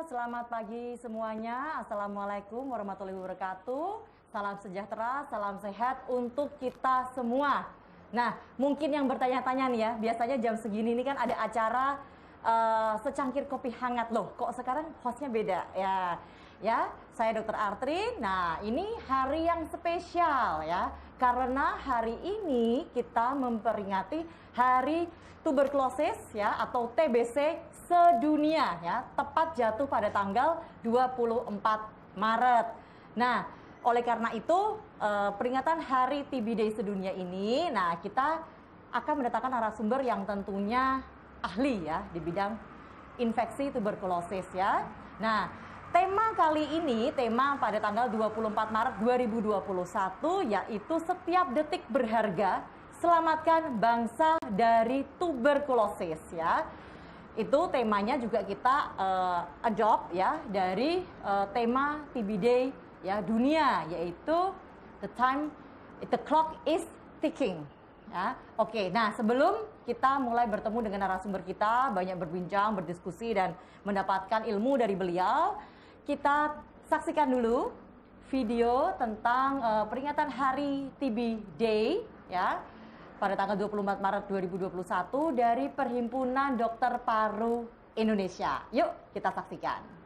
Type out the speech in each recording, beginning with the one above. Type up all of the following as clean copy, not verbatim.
selamat pagi semuanya. Assalamualaikum warahmatullahi wabarakatuh. Salam sejahtera, salam sehat untuk kita semua. Nah, mungkin yang bertanya-tanya nih ya, biasanya jam segini ini kan ada acara secangkir kopi hangat loh. Kok sekarang hostnya beda ya? Saya Dr. Artrin. Nah, ini hari yang spesial ya, karena hari ini kita memperingati Hari Tuberkulosis ya atau TBC sedunia ya, tepat jatuh pada tanggal 24 Maret. Nah, oleh karena itu peringatan Hari TB Day sedunia ini, nah kita akan mendatangkan narasumber yang tentunya ahli ya di bidang infeksi tuberkulosis ya. Nah, tema kali ini, tema pada tanggal 24 Maret 2021 yaitu setiap detik berharga, selamatkan bangsa dari tuberkulosis ya. Itu temanya juga kita adopt ya dari tema TB Day ya dunia, yaitu the clock is ticking ya. Oke, nah sebelum kita mulai bertemu dengan narasumber kita, banyak berbincang, berdiskusi dan mendapatkan ilmu dari beliau, kita saksikan dulu video tentang peringatan Hari TB Day ya pada tanggal 24 Maret 2021 dari Perhimpunan Dokter Paru Indonesia. Yuk kita saksikan.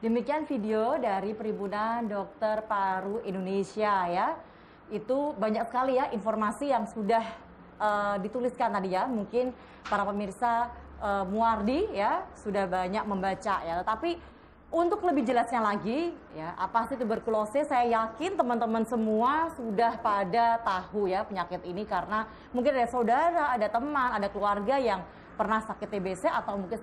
Demikian video dari Perhimpunan Dokter Paru Indonesia ya. Itu banyak sekali ya informasi yang sudah dituliskan tadi ya. Mungkin para pemirsa Muardi ya sudah banyak membaca ya. Tapi untuk lebih jelasnya lagi ya, apa sih tuberkulosis? Saya yakin teman-teman semua sudah pada tahu ya penyakit ini, karena mungkin ada saudara, ada teman, ada keluarga yang pernah sakit TBC atau mungkin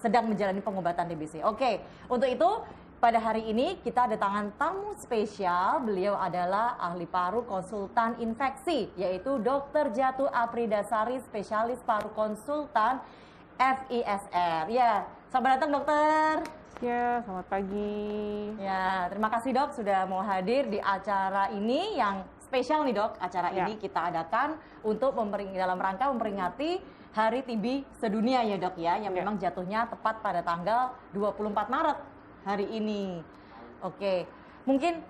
sedang menjalani pengobatan TBC. Oke, untuk itu pada hari ini kita datangan tamu spesial. Beliau adalah ahli paru konsultan infeksi, yaitu Dr. Jatu Apridasari, spesialis paru konsultan FISR. Ya, selamat datang dokter. Ya, selamat pagi. Ya, terima kasih dok sudah mau hadir di acara ini yang spesial nih dok, acara ini kita adakan untuk dalam rangka memperingati Hari TB Sedunia ya dok ya, yang memang jatuhnya tepat pada tanggal 24 Maret hari ini. Oke, mungkin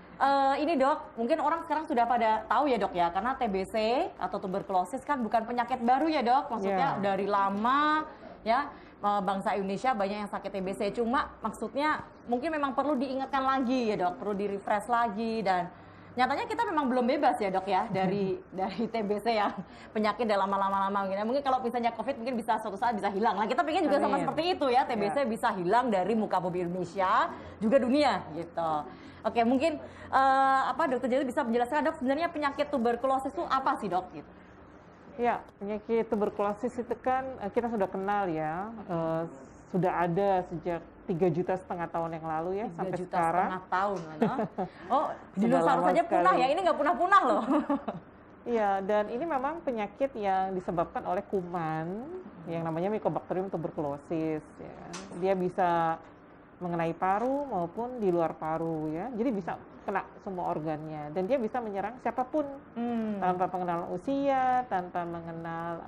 ini dok, mungkin orang sekarang sudah pada tahu ya dok ya, karena TBC atau tuberkulosis kan bukan penyakit baru ya dok, maksudnya dari lama ya. Bangsa Indonesia banyak yang sakit TBC, cuma maksudnya mungkin memang perlu diingatkan lagi ya dok, perlu di-refresh lagi, dan nyatanya kita memang belum bebas ya dok ya dari TBC yang penyakit dalam lama-lama mungkin kalau misalnya COVID mungkin bisa suatu saat bisa hilang. Nah kita pengen juga sama seperti itu ya, TBC bisa hilang dari muka bumi Indonesia juga dunia gitu. Oke, mungkin dokter Jali bisa menjelaskan dok sebenarnya penyakit tuberkulosis itu apa sih dok gitu? Ya, penyakit tuberkulosis itu kan kita sudah kenal ya, sudah ada sejak 3,5 juta tahun yang lalu ya, sampai sekarang. 3,5 tahun. Oh, dinosaurus saja punah ya, ini nggak punah-punah loh. Iya, dan ini memang penyakit yang disebabkan oleh kuman yang namanya Mycobacterium tuberculosis. Ya. Dia bisa mengenai paru maupun di luar paru ya, jadi bisa kena semua organnya, dan dia bisa menyerang siapapun tanpa pengenalan usia, tanpa mengenal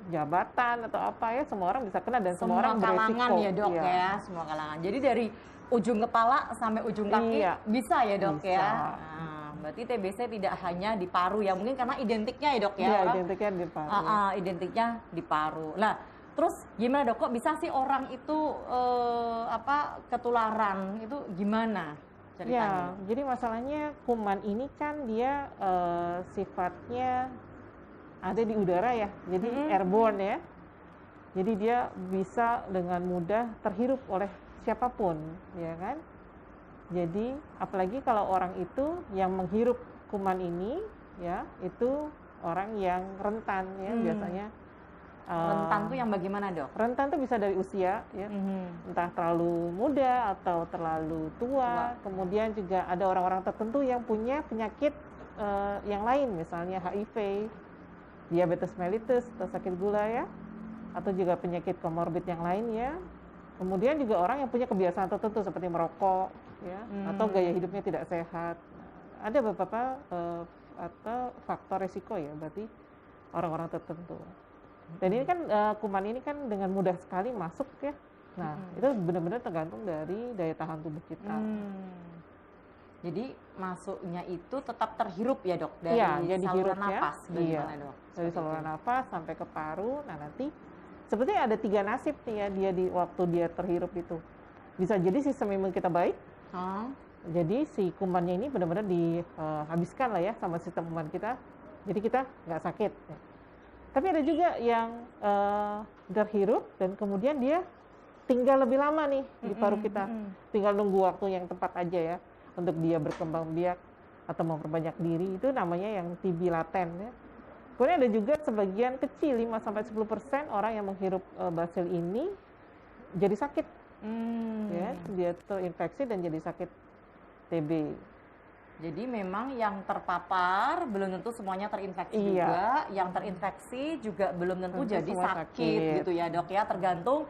jabatan atau apa ya, semua orang bisa kena dan semua orang beresiko. Semua kalangan ya dok ya, semua kalangan. Jadi dari ujung kepala sampai ujung kaki bisa ya dok ya. Nah, berarti TBC tidak hanya di paru ya, mungkin karena identiknya ya dok ya. Iya, identiknya di paru. Identiknya di paru. Nah, terus gimana dok, kok bisa sih orang itu ketularan itu gimana ceritanya? Ya, jadi masalahnya kuman ini kan dia sifatnya ada di udara ya, jadi airborne ya. Jadi dia bisa dengan mudah terhirup oleh siapapun, ya kan? Jadi apalagi kalau orang itu yang menghirup kuman ini, ya itu orang yang rentan ya biasanya. Rentan tuh yang bagaimana dok? Rentan tuh bisa dari usia ya, entah terlalu muda atau terlalu tua. Kemudian juga ada orang-orang tertentu yang punya penyakit yang lain, misalnya HIV, diabetes mellitus atau sakit gula ya, atau juga penyakit komorbid yang lain ya. Kemudian juga orang yang punya kebiasaan tertentu seperti merokok ya, atau gaya hidupnya tidak sehat. Ada beberapa atau faktor risiko ya, berarti orang-orang tertentu. Dan ini kan kuman ini kan dengan mudah sekali masuk ya. Nah, itu benar-benar tergantung dari daya tahan tubuh kita. Jadi masuknya itu tetap terhirup ya dok, dari saluran nafas, bagaimana dok? Dari saluran nafas sampai ke paru. Nah nanti sebetulnya ada 3 nasib nih ya dia di waktu dia terhirup itu. Bisa jadi sistem imun kita baik, jadi si kumannya ini benar-benar dihabiskan lah ya sama sistem imun kita, jadi kita nggak sakit. Ya. Tapi ada juga yang terhirup dan kemudian dia tinggal lebih lama nih di paru kita, tinggal nunggu waktu yang tepat aja ya untuk dia berkembang biak atau memperbanyak diri, itu namanya yang TB laten ya. Kemudian ada juga sebagian kecil 5-10% orang yang menghirup basil ini jadi sakit, ya dia terinfeksi dan jadi sakit TB. Jadi memang yang terpapar belum tentu semuanya terinfeksi juga, yang terinfeksi juga belum tentu jadi sakit gitu ya dok ya, tergantung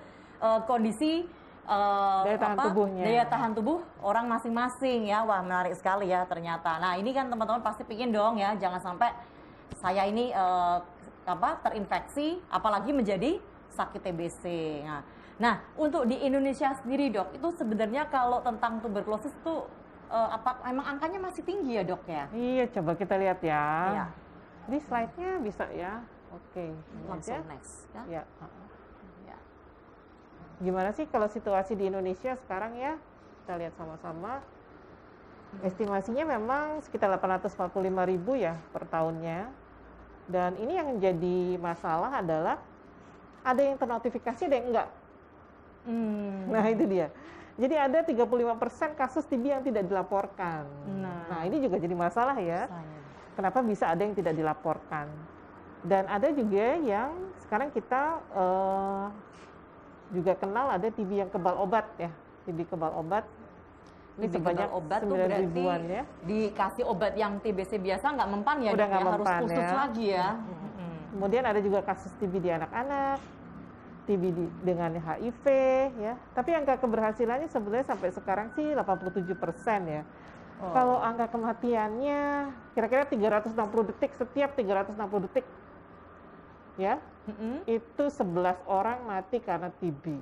kondisi daya tahan tubuh orang masing-masing ya. Wah menarik sekali ya ternyata. Nah ini kan teman-teman pasti pingin dong ya, jangan sampai saya ini terinfeksi apalagi menjadi sakit TBC. Nah untuk di Indonesia sendiri dok, itu sebenarnya kalau tentang tuberkulosis itu memang angkanya masih tinggi ya dok ya? Iya, coba kita lihat ya. Iya. Di slide-nya bisa ya. Oke. Langsung next. Ya. Ya. Gimana sih kalau situasi di Indonesia sekarang ya? Kita lihat sama-sama. Estimasinya memang sekitar 845.000 ya per tahunnya. Dan ini yang jadi masalah adalah ada yang ternotifikasi, ada yang enggak. Nah itu dia. Jadi ada 35% kasus TB yang tidak dilaporkan. Nah ini juga jadi masalah ya. Kenapa bisa ada yang tidak dilaporkan? Dan ada juga yang sekarang kita juga kenal ada TB yang kebal obat ya. TB kebal obat. Ini sebanyak obat tuh berarti ya. Dikasih obat yang TBC biasa nggak mempan ya, udah nggak mempan, harus khusus lagi ya. Kemudian ada juga kasus TB di anak-anak, TB dengan HIV ya. Tapi angka keberhasilannya sebenarnya sampai sekarang sih 87% ya. Kalau angka kematiannya kira-kira 360 detik, setiap 360 detik. Ya. Itu 11 orang mati karena TB.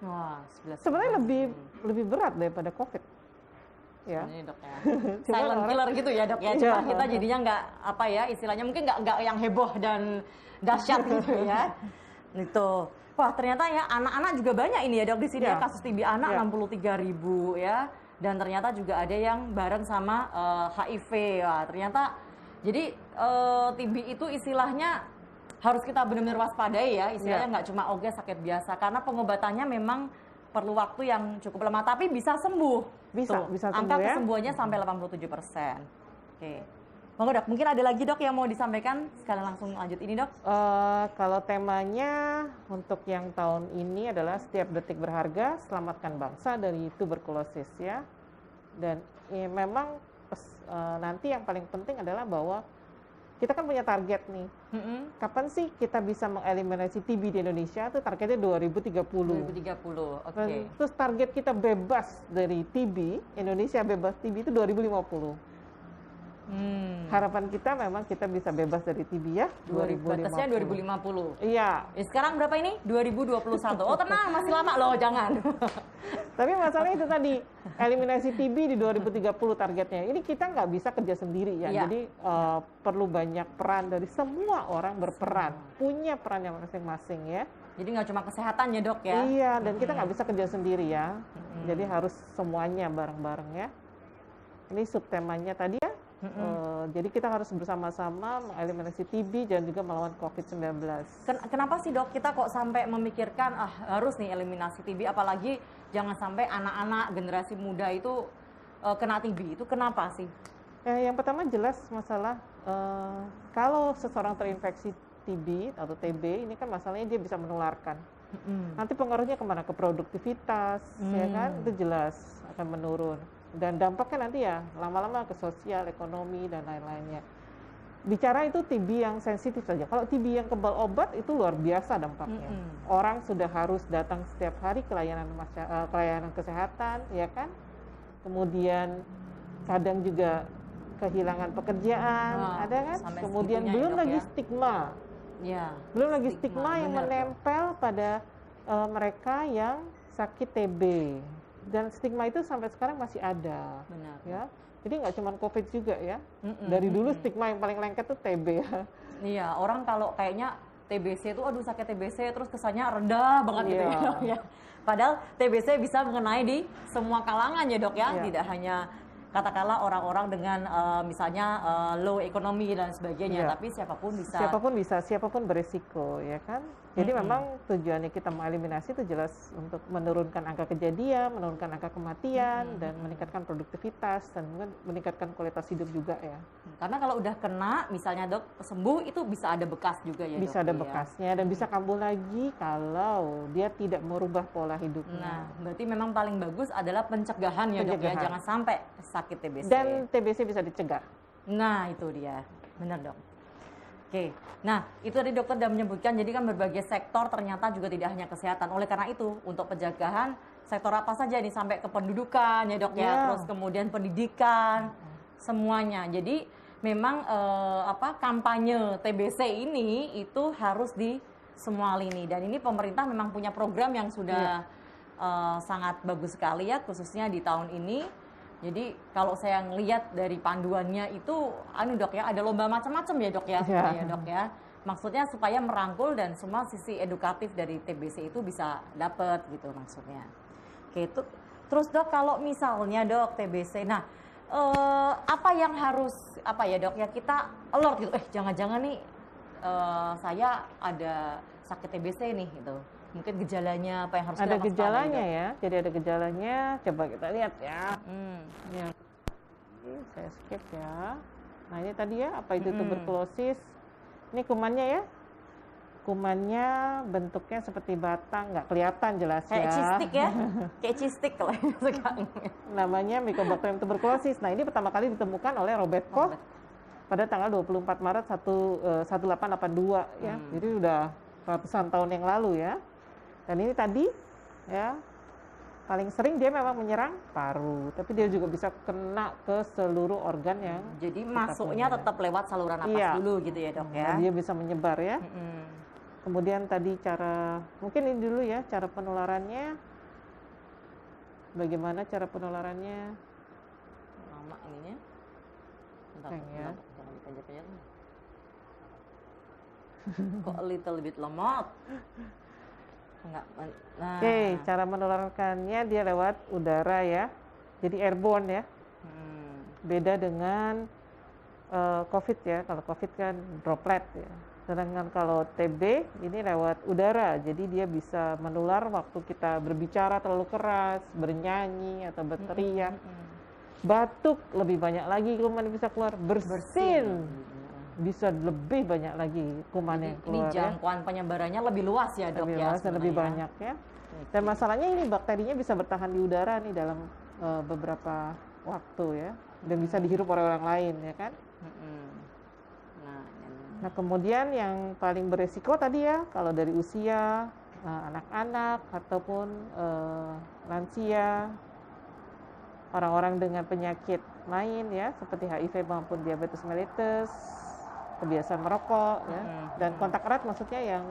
Wah, sebenarnya lebih berat daripada COVID. Ya. Ini dok ya. Silent killer gitu ya dok ya. Cuma kita jadinya nggak apa ya istilahnya mungkin nggak yang heboh dan dahsyat gitu ya. Itu. Wah ternyata ya anak-anak juga banyak ini ya dok di sini ya kasus TB anak 63.000 ya. Dan ternyata juga ada yang bareng sama HIV. Wah, ternyata jadi TB itu istilahnya harus kita benar-benar waspadai ya. Istilahnya nggak cuma oke sakit biasa karena pengobatannya memang perlu waktu yang cukup lama, tapi bisa sembuh. Bisa sembuh. Angka kesembuhannya sampai 87%. Oke. Monggo dok, mungkin ada lagi dok yang mau disampaikan? Sekalian langsung lanjut ini dok. Kalau temanya untuk yang tahun ini adalah setiap detik berharga, selamatkan bangsa dari tuberkulosis ya. Dan memang nanti yang paling penting adalah bahwa kita kan punya target nih. Kapan sih kita bisa mengeliminasi TB di Indonesia? Itu targetnya 2030. 2030, oke. Terus target kita bebas dari TB, Indonesia bebas TB itu 2050. Harapan kita memang kita bisa bebas dari TB ya 2050. Batasnya 2050. Iya. Sekarang berapa ini? 2021. Oh tenang, masih lama loh, jangan. Tapi masalahnya itu tadi, eliminasi TB di 2030 targetnya. Ini kita nggak bisa kerja sendiri ya. Jadi perlu banyak peran dari semua orang berperan, punya peran yang masing-masing ya. Jadi nggak cuma kesehatan ya dok ya? Iya, dan kita nggak bisa kerja sendiri ya. Jadi harus semuanya bareng-bareng ya. Ini subtemanya tadi ya. Jadi kita harus bersama-sama mengeliminasi TB dan juga melawan COVID-19. Kenapa sih dok kita kok sampai memikirkan harus nih eliminasi TB, apalagi jangan sampai anak-anak generasi muda itu kena TB, itu kenapa sih? Yang pertama jelas masalah kalau seseorang terinfeksi TB atau TB ini kan masalahnya dia bisa menularkan. Nanti pengaruhnya kemana? Ke produktivitas, ya kan? Itu jelas akan menurun. Dan dampaknya nanti ya lama-lama ke sosial, ekonomi, dan lain-lainnya. Bicara itu TB yang sensitif saja. Kalau TB yang kebal obat itu luar biasa dampaknya. Orang sudah harus datang setiap hari ke layanan kesehatan, ya kan? Kemudian kadang juga kehilangan pekerjaan, ada kan? Kemudian belum lagi stigma. Belum lagi stigma yang menempel pada mereka yang sakit TB. Dan stigma itu sampai sekarang masih ada. Benar. Ya. Jadi nggak cuma COVID juga ya. Dari dulu stigma yang paling lengket itu TB ya. Iya, orang kalau kayaknya TBC itu aduh sakit TBC terus kesannya rendah banget gitu ya dok ya. Padahal TBC bisa mengenai di semua kalangan ya dok ya. Tidak hanya katakanlah orang-orang dengan misalnya low ekonomi dan sebagainya, tapi siapapun bisa. Siapapun beresiko ya kan. Jadi memang tujuannya kita mengeliminasi itu jelas untuk menurunkan angka kejadian, menurunkan angka kematian, dan meningkatkan produktivitas, dan meningkatkan kualitas hidup juga ya. Karena kalau udah kena, misalnya dok, sembuh itu bisa ada bekas juga ya bisa dok? Ada bekasnya, dan bisa kambuh lagi kalau dia tidak merubah pola hidupnya. Nah, berarti memang paling bagus adalah pencegahan ya dok ya, jangan sampai sakit TBC. Dan TBC bisa dicegah. Nah, itu dia. Benar dok. Oke, nah itu tadi dokter sudah menyebutkan, jadi kan berbagai sektor ternyata juga tidak hanya kesehatan. Oleh karena itu, untuk pencegahan, sektor apa saja nih sampai ke pendudukan ya dok ya, terus kemudian pendidikan, semuanya. Jadi memang kampanye TBC ini itu harus di semua lini. Dan ini pemerintah memang punya program yang sudah sangat bagus sekali ya, khususnya di tahun ini. Jadi kalau saya ngelihat dari panduannya itu, dok ya, ada lomba macam-macam ya dok ya, ya dok ya. Maksudnya supaya merangkul dan semua sisi edukatif dari TBC itu bisa dapet gitu maksudnya. Oke, itu terus dok kalau misalnya dok TBC, nah apa yang harus dok ya kita alert gitu, jangan-jangan nih saya ada sakit TBC nih gitu. Mungkin gejalanya apa yang harus kita waspadai? Ada gejalanya ya, jadi ada gejalanya, coba kita lihat ya. Saya skip ya. Nah ini tadi ya, apa itu tuberkulosis? Ini kumannya ya. Kumannya bentuknya seperti batang, nggak kelihatan jelas ya. Kayak cistik ya, kayak cistik kalau sekarang. Namanya Mycobacterium tuberculosis. Nah ini pertama kali ditemukan oleh Robert Koch pada tanggal 24 Maret 1882 ya. Jadi udah ratusan tahun yang lalu ya. Dan ini tadi ya paling sering dia memang menyerang paru, tapi dia juga bisa kena ke seluruh organ yang jadi masuknya tetap lewat saluran napas iya. dulu gitu ya dok ya. Dia bisa menyebar ya. Kemudian tadi mungkin ini dulu ya, cara penularannya. Bagaimana cara penularannya? Lama ininya. Bentar, ya. Jangan dipanjat-panjat. Kok a little bit lemot? Enggak. Nah. Oke, cara menularkannya dia lewat udara ya. Jadi airborne ya. Beda dengan COVID ya. Kalau COVID kan droplet ya. Sedangkan kalau TB ini lewat udara. Jadi dia bisa menular waktu kita berbicara terlalu keras, bernyanyi atau berteriak. Batuk lebih banyak lagi kuman bisa keluar. Bersin. Bisa lebih banyak lagi kuman yang keluar. Ini jangkauan penyebarannya lebih luas ya dok lebih ya. Luas dan lebih banyak ya. Dan masalahnya ini bakterinya bisa bertahan di udara nih dalam beberapa waktu ya. Dan bisa dihirup oleh orang lain ya kan. Nah kemudian yang paling beresiko tadi ya, kalau dari usia anak-anak ataupun lansia, orang-orang dengan penyakit lain ya, seperti HIV maupun diabetes mellitus, kebiasaan merokok ya, dan kontak erat maksudnya yang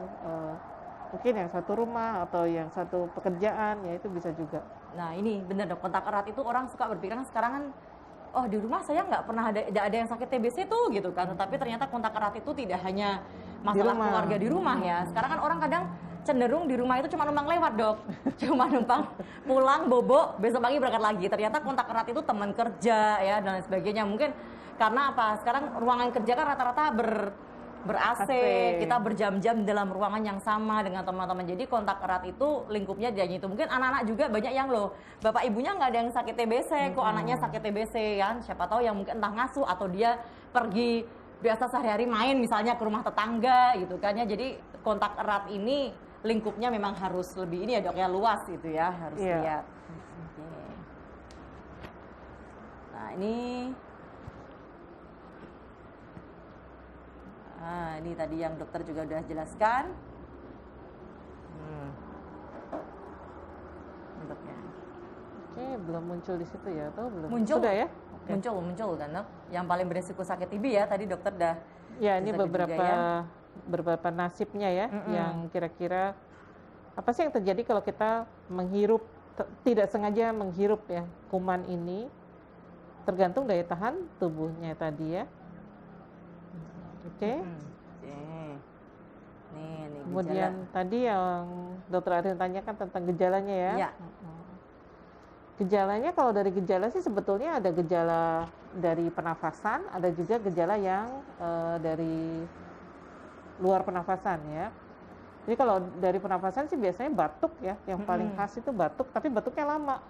mungkin yang satu rumah atau yang satu pekerjaan ya, itu bisa juga. Nah ini benar dok, kontak erat itu orang suka berpikir sekarang kan, oh di rumah saya nggak pernah ada yang sakit TBC tuh gitu kan, tetapi ternyata kontak erat itu tidak hanya masalah keluarga di rumah ya. Sekarang kan orang kadang cenderung di rumah itu cuma numpang lewat dok, cuma numpang pulang bobo, besok pagi berangkat lagi. Ternyata kontak erat itu teman kerja ya dan lain sebagainya. Mungkin karena apa? Sekarang ruangan kerja kan rata-rata ber-AC, kita berjam-jam dalam ruangan yang sama dengan teman-teman. Jadi kontak erat itu lingkupnya dia itu. Mungkin anak-anak juga banyak yang loh, bapak ibunya nggak ada yang sakit TBC, kok anaknya sakit TBC kan? Siapa tahu yang mungkin entah ngasuh atau dia pergi biasa sehari-hari main misalnya ke rumah tetangga gitu kan ya. Jadi kontak erat ini lingkupnya memang harus lebih ini ya dok ya, luas gitu ya, harus lihat. Nah ini. Nah, ini tadi yang dokter juga udah jelaskan. Bentuknya. Oke, belum muncul di situ ya, atau belum? Muncul. Sudah ya? Okay. Muncul kan dok. Yang paling beresiko sakit TB ya, tadi dokter dah. Ya, ini beberapa nasibnya ya, yang kira-kira apa sih yang terjadi kalau kita menghirup, tidak sengaja menghirup ya kuman ini, tergantung daya tahan tubuhnya tadi ya. Oke. Nih kemudian gejala. Tadi yang dokter Arin tanyakan tentang gejalanya ya. Iya. Gejalanya kalau dari gejala sih sebetulnya ada gejala dari pernafasan, ada juga gejala yang dari luar pernafasan ya. Jadi kalau dari pernafasan sih biasanya batuk ya, yang paling khas itu batuk, tapi batuknya lama.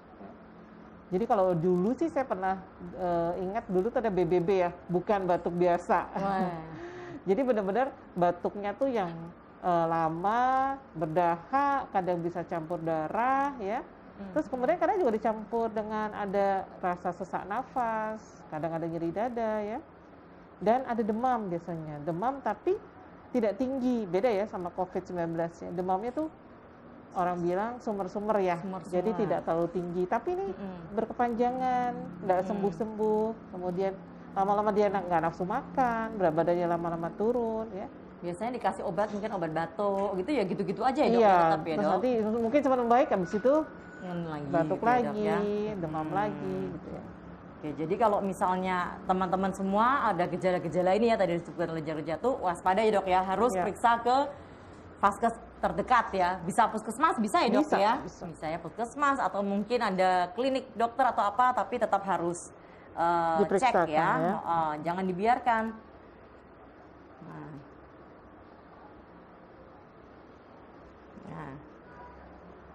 Jadi kalau dulu sih saya pernah ingat dulu tuh ada BBB ya, bukan batuk biasa. Jadi benar-benar batuknya tuh yang lama, berdahak, kadang bisa campur darah ya. Terus kemudian kadang juga dicampur dengan ada rasa sesak nafas, kadang ada nyeri dada ya. Dan ada demam biasanya. Demam tapi tidak tinggi, beda ya sama COVID-19 ya. Demamnya tuh orang bilang sumber-sumber ya, jadi tidak terlalu tinggi. Tapi ini berkepanjangan, tidak sembuh-sembuh. Kemudian lama-lama dia nggak nafsu makan, berat badannya lama-lama turun ya. Biasanya dikasih obat, mungkin obat batuk gitu ya, gitu-gitu aja ya dok. Iya, Tetap ya, terus dok. nanti mungkin cuma membaik, habis itu batuk gitu ya, lagi, dok, ya. demam lagi gitu ya. Oke, jadi kalau misalnya teman-teman semua ada gejala-gejala ini ya, tadi disebutkan oleh Jarod Jatuh, waspada ya dok ya, harus periksa ke vaskes terdekat ya. Bisa puskesmas, bisa ya dok ya? Bisa ya puskesmas, atau mungkin ada klinik dokter atau apa, tapi tetap harus cek ya. Jangan dibiarkan.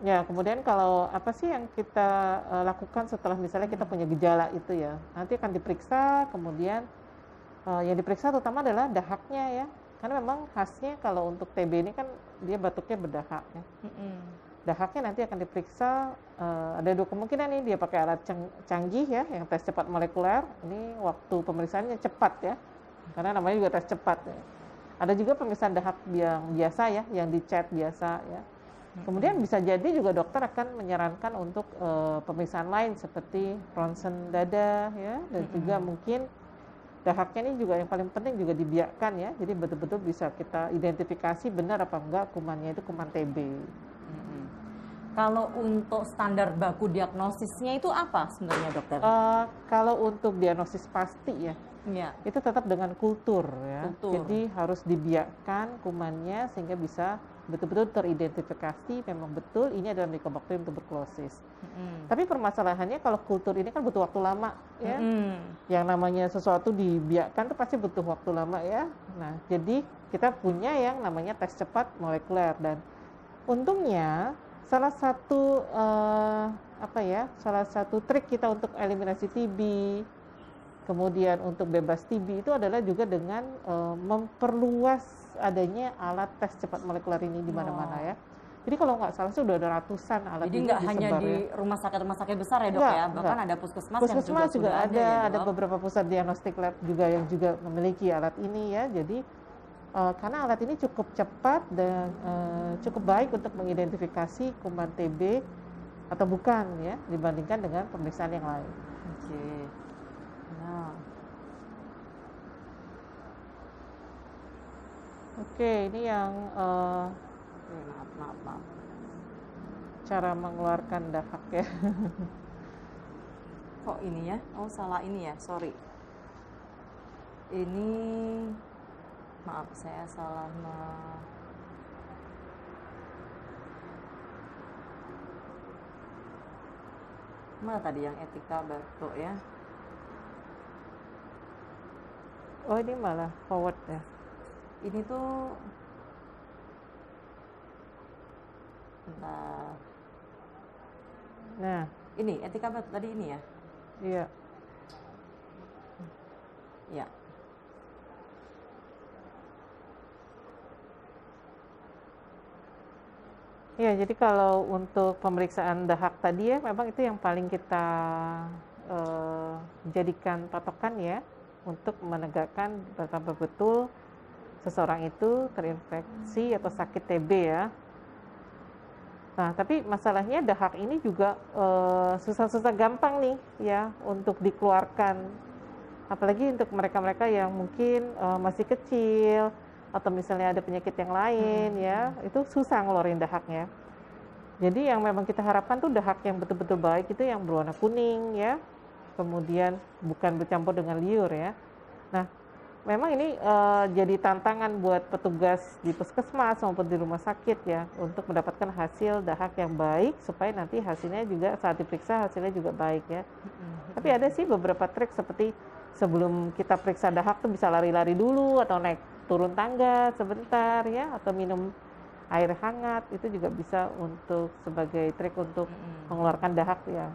Ya, kemudian kalau apa sih yang kita lakukan setelah misalnya kita punya gejala itu ya, nanti akan diperiksa, kemudian yang diperiksa terutama adalah dahaknya ya, karena memang khasnya kalau untuk TB ini kan dia batuknya berdahak ya. Dahaknya nanti akan diperiksa, ada dua kemungkinan nih, dia pakai alat canggih ya, yang tes cepat molekuler, ini waktu pemeriksaannya cepat ya, karena namanya juga tes cepat ya. Ada juga pemeriksaan dahak yang biasa ya, yang dicet biasa ya. Kemudian bisa jadi juga dokter akan menyarankan untuk pemeriksaan lain seperti ronsen dada ya, dan juga mungkin dahaknya ini juga yang paling penting juga dibiakkan ya. Jadi betul-betul bisa kita identifikasi benar apa enggak kumannya itu kuman TB. Kalau untuk standar baku diagnosisnya itu apa sebenarnya dokter? Kalau untuk diagnosis pasti ya, itu tetap dengan kultur ya. Jadi harus dibiakkan kumannya sehingga bisa betul-betul teridentifikasi memang betul ini adalah Mycobacterium tuberculosis. Tapi permasalahannya kalau kultur ini kan butuh waktu lama ya. Yang namanya sesuatu dibiakkan tuh pasti butuh waktu lama ya. Nah, jadi kita punya yang namanya tes cepat molekuler, dan untungnya salah satu salah satu trik kita untuk eliminasi TB, kemudian untuk bebas TB itu adalah juga dengan memperluas adanya alat tes cepat molekuler ini di mana-mana ya. Jadi kalau nggak salah sudah ada ratusan alat. Jadi nggak hanya di rumah sakit besar ya dok ya, bahkan ada puskesmas yang juga ada ya, ada beberapa pusat diagnostik lab juga yang juga memiliki alat ini ya. Jadi karena alat ini cukup cepat dan cukup baik untuk mengidentifikasi kuman TB atau bukan ya, dibandingkan dengan pemeriksaan yang lain. Oke, ini yang maaf. Cara mengeluarkan dahak ya. Kok ini ya? Oh, salah ini ya, sorry. Ini, maaf saya salah mana tadi yang etika batuk ya? Oh, ini malah forward ya. Ini tuh bentar. Nah, ini etika batuk tadi ini ya? Iya. Ya. Ya, jadi kalau untuk pemeriksaan dahak tadi ya, memang itu yang paling kita jadikan patokan ya, untuk menegakkan betapa betul seseorang itu terinfeksi atau sakit TB ya. Nah, tapi masalahnya dahak ini juga susah-susah gampang nih ya untuk dikeluarkan. Apalagi untuk mereka-mereka yang mungkin masih kecil atau misalnya ada penyakit yang lain ya, itu susah ngeluarin dahaknya. Jadi yang memang kita harapkan tuh dahak yang betul-betul baik itu yang berwarna kuning ya. Kemudian bukan bercampur dengan liur ya. Nah, memang ini jadi tantangan buat petugas di puskesmas maupun di rumah sakit ya untuk mendapatkan hasil dahak yang baik supaya nanti hasilnya juga saat diperiksa hasilnya juga baik ya. Tapi ada sih beberapa trik seperti sebelum kita periksa dahak tuh bisa lari-lari dulu atau naik turun tangga sebentar ya, atau minum air hangat, itu juga bisa untuk sebagai trik untuk mengeluarkan dahak yang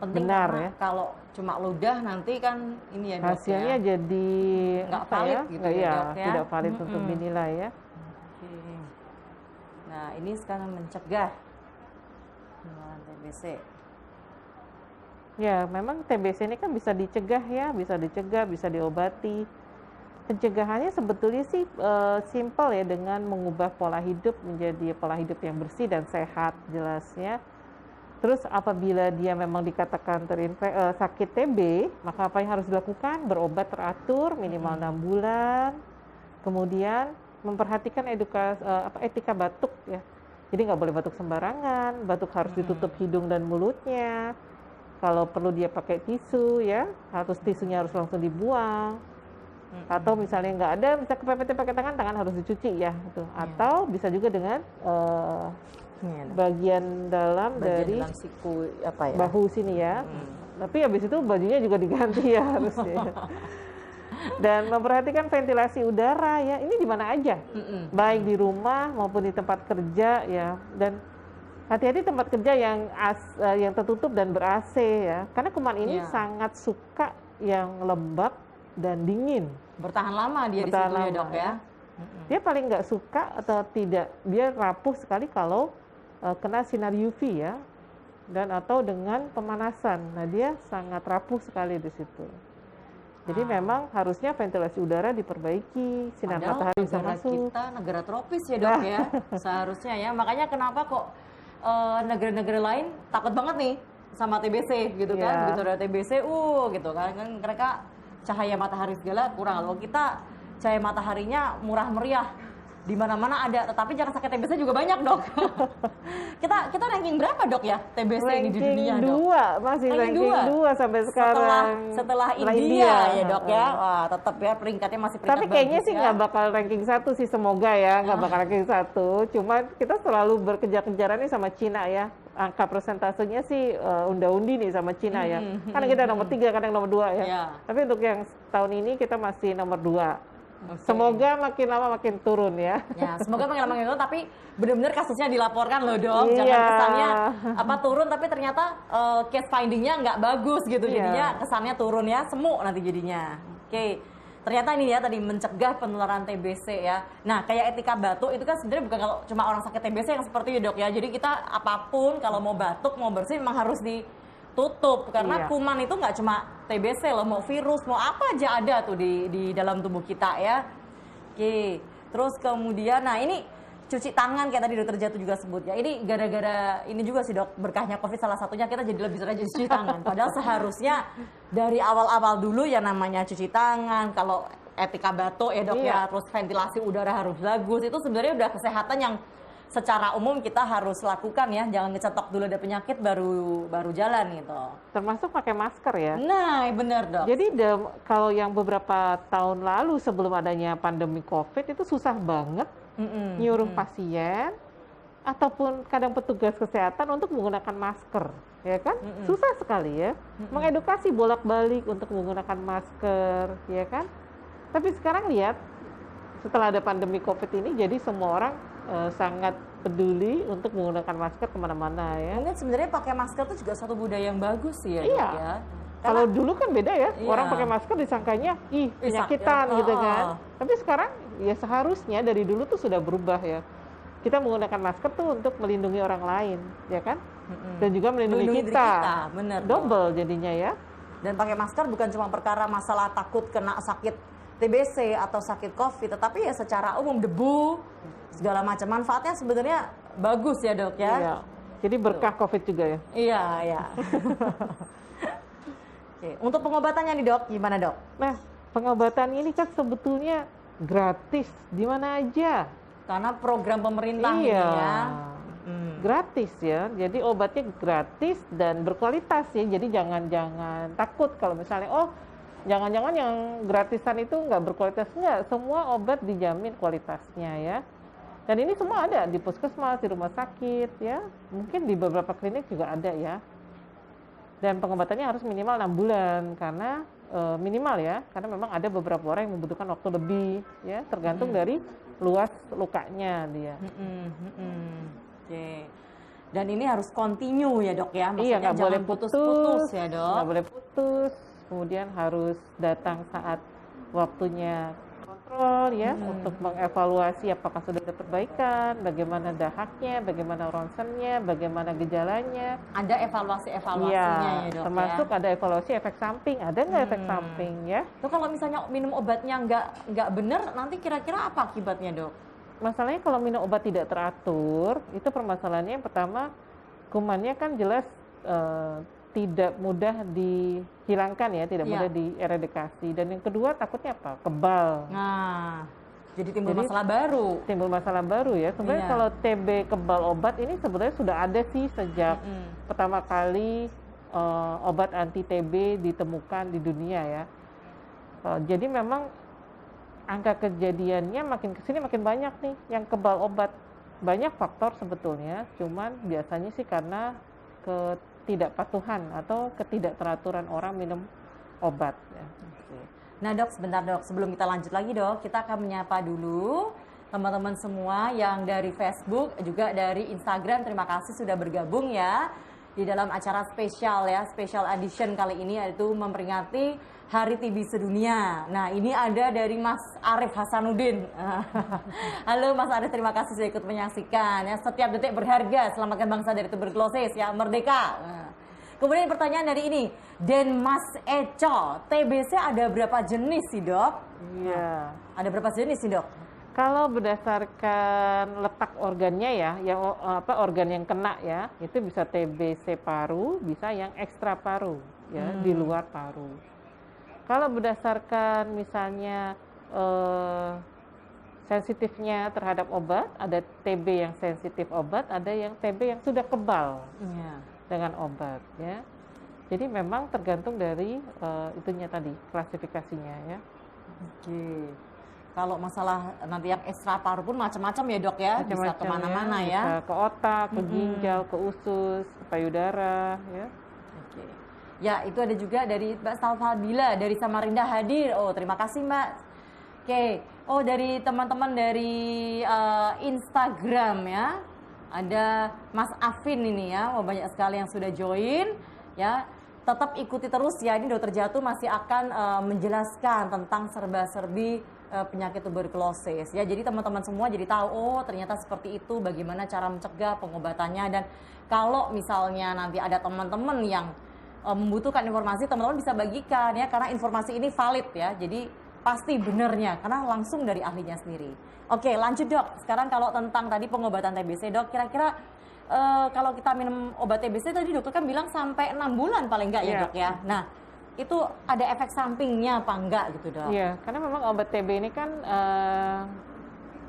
penting benar ya. Kalau cuma ludah nanti kan ini ya dok, hasilnya ya, jadi nggak valid gitu ya, dok ya, tidak valid untuk dinilai ya. Nah, ini sekarang mencegah penularan TBC. Ya, memang TBC ini kan bisa dicegah ya, bisa diobati. Pencegahannya sebetulnya sih simpel ya, dengan mengubah pola hidup menjadi pola hidup yang bersih dan sehat jelasnya. Terus apabila dia memang dikatakan sakit TB, maka apa yang harus dilakukan? Berobat teratur minimal 6 bulan. Kemudian memperhatikan etika batuk ya. Jadi nggak boleh batuk sembarangan, batuk harus ditutup hidung dan mulutnya. Kalau perlu dia pakai tisu ya, tisunya harus langsung dibuang. Atau misalnya nggak ada, bisa kepepet pakai tangan harus dicuci ya. Gitu. Atau bisa juga dengan bagian dalam dari siku bahu sini ya. Tapi habis itu bajunya juga diganti ya harusnya. Dan memperhatikan ventilasi udara ya. Ini di mana aja, baik di rumah maupun di tempat kerja ya. Dan hati-hati tempat kerja yang tertutup dan ber-AC ya. Karena kuman ini sangat suka yang lembab dan dingin. Bertahan lama dia di situ ya dok ya. Dia paling nggak suka atau tidak, dia rapuh sekali kalau kena sinar UV ya, dan atau dengan pemanasan. Nah, dia sangat rapuh sekali di situ. Jadi memang harusnya ventilasi udara diperbaiki, sinar matahari bisa masuk. Kita negara tropis ya dok ya, seharusnya ya. Makanya kenapa kok negara-negara lain takut banget nih sama TBC gitu kan? Begitu ada TBC, gitu kan mereka cahaya matahari segala kurang. Kalau kita cahaya mataharinya murah meriah, di mana-mana ada, tetapi jangan sakit TBC juga banyak dok. kita ranking berapa dok ya TBC ini di dunia dok? Masih ranking 2 sampai sekarang. Setelah India ya dok ya, wah tetap ya peringkatnya masih peringkat tapi kayaknya bagus, sih nggak bakal ranking 1 sih, semoga ya nggak bakal ranking 1. Cuma kita selalu berkejar-kejaran nih sama Cina ya. Angka persentasenya sih unda-undi nih sama Cina ya. Karena kita nomor 3, kadang nomor 2 ya. Tapi untuk yang tahun ini kita masih nomor 2. Semoga makin lama makin turun ya. Ya, semoga makin lama makin turun, tapi benar-benar kasusnya dilaporkan loh dok. Jangan kesannya turun tapi ternyata case findingnya nggak bagus gitu. Jadinya kesannya turun ya, semu nanti jadinya. Oke. Ternyata ini ya tadi mencegah penularan TBC ya. Nah, kayak etika batuk itu kan sebenarnya bukan kalau cuma orang sakit TBC yang seperti itu dok ya. Jadi kita apapun kalau mau batuk, mau bersin memang harus ditutup karena kuman itu nggak cuma TBC loh, mau virus, mau apa aja ada tuh di dalam tubuh kita ya. Oke. Terus kemudian nah ini cuci tangan kayak tadi dokter Jatuh juga sebut ya. Ini gara-gara ini juga sih dok, berkahnya COVID salah satunya kita jadi lebih rajin cuci tangan. Padahal seharusnya dari awal-awal dulu ya namanya cuci tangan. Kalau etika batuk ya dok ya, terus ventilasi udara harus bagus. Itu sebenarnya udah kesehatan yang secara umum kita harus lakukan ya. Jangan ngecetok dulu ada penyakit baru jalan gitu. Termasuk pakai masker ya. Nah, benar dok. Jadi kalau yang beberapa tahun lalu sebelum adanya pandemi COVID itu susah banget nyuruh pasien ataupun kadang petugas kesehatan untuk menggunakan masker, ya kan? Susah sekali ya. Mengedukasi bolak-balik untuk menggunakan masker, ya kan? Tapi sekarang lihat setelah ada pandemi COVID ini, jadi semua orang sangat peduli untuk menggunakan masker kemana-mana ya. Mungkin sebenarnya pakai masker itu juga satu budaya yang bagus sih ya. Iya. Ya. Kalau dulu kan beda ya, orang pakai masker disangkanya penyakitan gitu kan. Tapi sekarang ya seharusnya dari dulu tuh sudah berubah ya. Kita menggunakan masker tuh untuk melindungi orang lain, ya kan? Dan juga melindungi kita. Bener, double jadinya ya. Dan pakai masker bukan cuma perkara masalah takut kena sakit TBC atau sakit COVID, tetapi ya secara umum debu segala macam manfaatnya sebenarnya bagus ya dok ya. Iya. Jadi berkah COVID juga ya. Iya, iya. Oke, untuk pengobatannya nih dok, gimana dok? Nah, pengobatan ini kan sebetulnya gratis di mana aja. Karena program pemerintah ini ya. Gratis ya, jadi obatnya gratis dan berkualitas ya. Jadi jangan takut kalau misalnya jangan-jangan yang gratisan itu nggak berkualitas. Nggak, semua obat dijamin kualitasnya ya. Dan ini semua ada di puskesmas, di rumah sakit ya. Mungkin di beberapa klinik juga ada ya. Dan pengobatannya harus minimal 6 bulan karena minimal ya, karena memang ada beberapa orang yang membutuhkan waktu lebih ya, tergantung dari luas lukanya dia. Oke. Dan ini harus continue ya dok ya, maksudnya nggak boleh putus-putus ya dok. Nggak boleh putus, kemudian harus datang saat waktunya kontrol ya, untuk mengevaluasi apakah sudah ada perbaikan, bagaimana dahaknya, bagaimana ronsennya, bagaimana gejalanya. Ada evaluasi-evaluasinya ya dok. Termasuk ada evaluasi efek samping, ada nggak efek samping ya. Tuh kalau misalnya minum obatnya nggak benar, nanti kira-kira apa akibatnya dok? Masalahnya kalau minum obat tidak teratur, itu permasalahannya yang pertama, kumannya kan jelas tidak mudah dihilangkan ya, tidak mudah dieradikasi. Dan yang kedua takutnya apa? Kebal. Nah, jadi timbul masalah baru. Timbul masalah baru ya. Sebenarnya kalau TB kebal obat ini sebenarnya sudah ada sih sejak pertama kali obat anti TB ditemukan di dunia ya. Jadi memang angka kejadiannya makin kesini makin banyak nih yang kebal obat. Banyak faktor sebetulnya, cuman biasanya sih karena ketidakpatuhan atau ketidakteraturan orang minum obat. Ya. Nah dok, sebentar dok, sebelum kita lanjut lagi dok, kita akan menyapa dulu teman-teman semua yang dari Facebook, juga dari Instagram. Terima kasih sudah bergabung ya di dalam acara spesial ya, special edition kali ini, yaitu memperingati Hari TB Sedunia. Nah ini ada dari Mas Arif Hasanuddin. Halo Mas Arif, terima kasih sudah ikut menyaksikan ya. Setiap detik berharga, selamatkan bangsa dari tuberkulosis ya, merdeka. Kemudian pertanyaan dari ini, Den Mas Eco, TBC ada berapa jenis sih dok? Iya. Ada berapa jenis sih dok? Kalau berdasarkan letak organnya ya, yang organ yang kena ya, itu bisa TBC paru, bisa yang ekstra paru ya, di luar paru. Kalau berdasarkan misalnya sensitifnya terhadap obat, ada TB yang sensitif obat, ada yang TB yang sudah kebal dengan obat ya. Jadi memang tergantung dari itunya tadi, klasifikasinya ya. Oke. Kalau masalah nanti yang ekstra paru pun macam-macam ya dok ya, bisa kemana-mana ya. Bisa ke otak, ke ginjal, ke usus, ke payudara ya. Oke. Ya itu ada juga dari Mbak Salvabila dari Samarinda hadir. Oh terima kasih Mbak. Oke. Oh dari teman-teman dari Instagram ya. Ada Mas Afin ini ya, banyak sekali yang sudah join ya. Tetap ikuti terus ya, ini Dokter Jatuh masih akan menjelaskan tentang serba-serbi penyakit tuberkulosis ya. Jadi teman-teman semua jadi tahu, oh ternyata seperti itu, bagaimana cara mencegah, pengobatannya. Dan kalau misalnya nanti ada teman-teman yang membutuhkan informasi, teman-teman bisa bagikan ya, karena informasi ini valid ya. Jadi pasti benernya, karena langsung dari ahlinya sendiri. Oke, lanjut dok. Sekarang kalau tentang tadi pengobatan TBC dok, kira-kira kalau kita minum obat TBC tadi dokter kan bilang sampai 6 bulan paling enggak ya dok ya. Nah, itu ada efek sampingnya apa enggak gitu dok? Iya, karena memang obat TB ini kan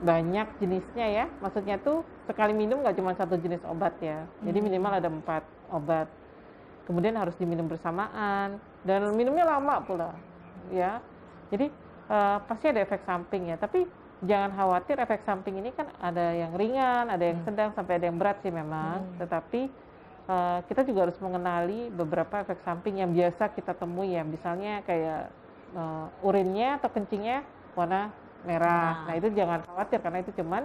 banyak jenisnya ya. Maksudnya tuh sekali minum nggak cuma satu jenis obat ya. Jadi minimal ada 4 obat. Kemudian harus diminum bersamaan dan minumnya lama pula ya. Jadi pasti ada efek samping ya. Tapi jangan khawatir, efek samping ini kan ada yang ringan, ada yang sedang, sampai ada yang berat sih memang. Tetapi kita juga harus mengenali beberapa efek samping yang biasa kita temui ya. Misalnya kayak urinnya atau kencingnya warna merah. Nah itu jangan khawatir karena itu cuman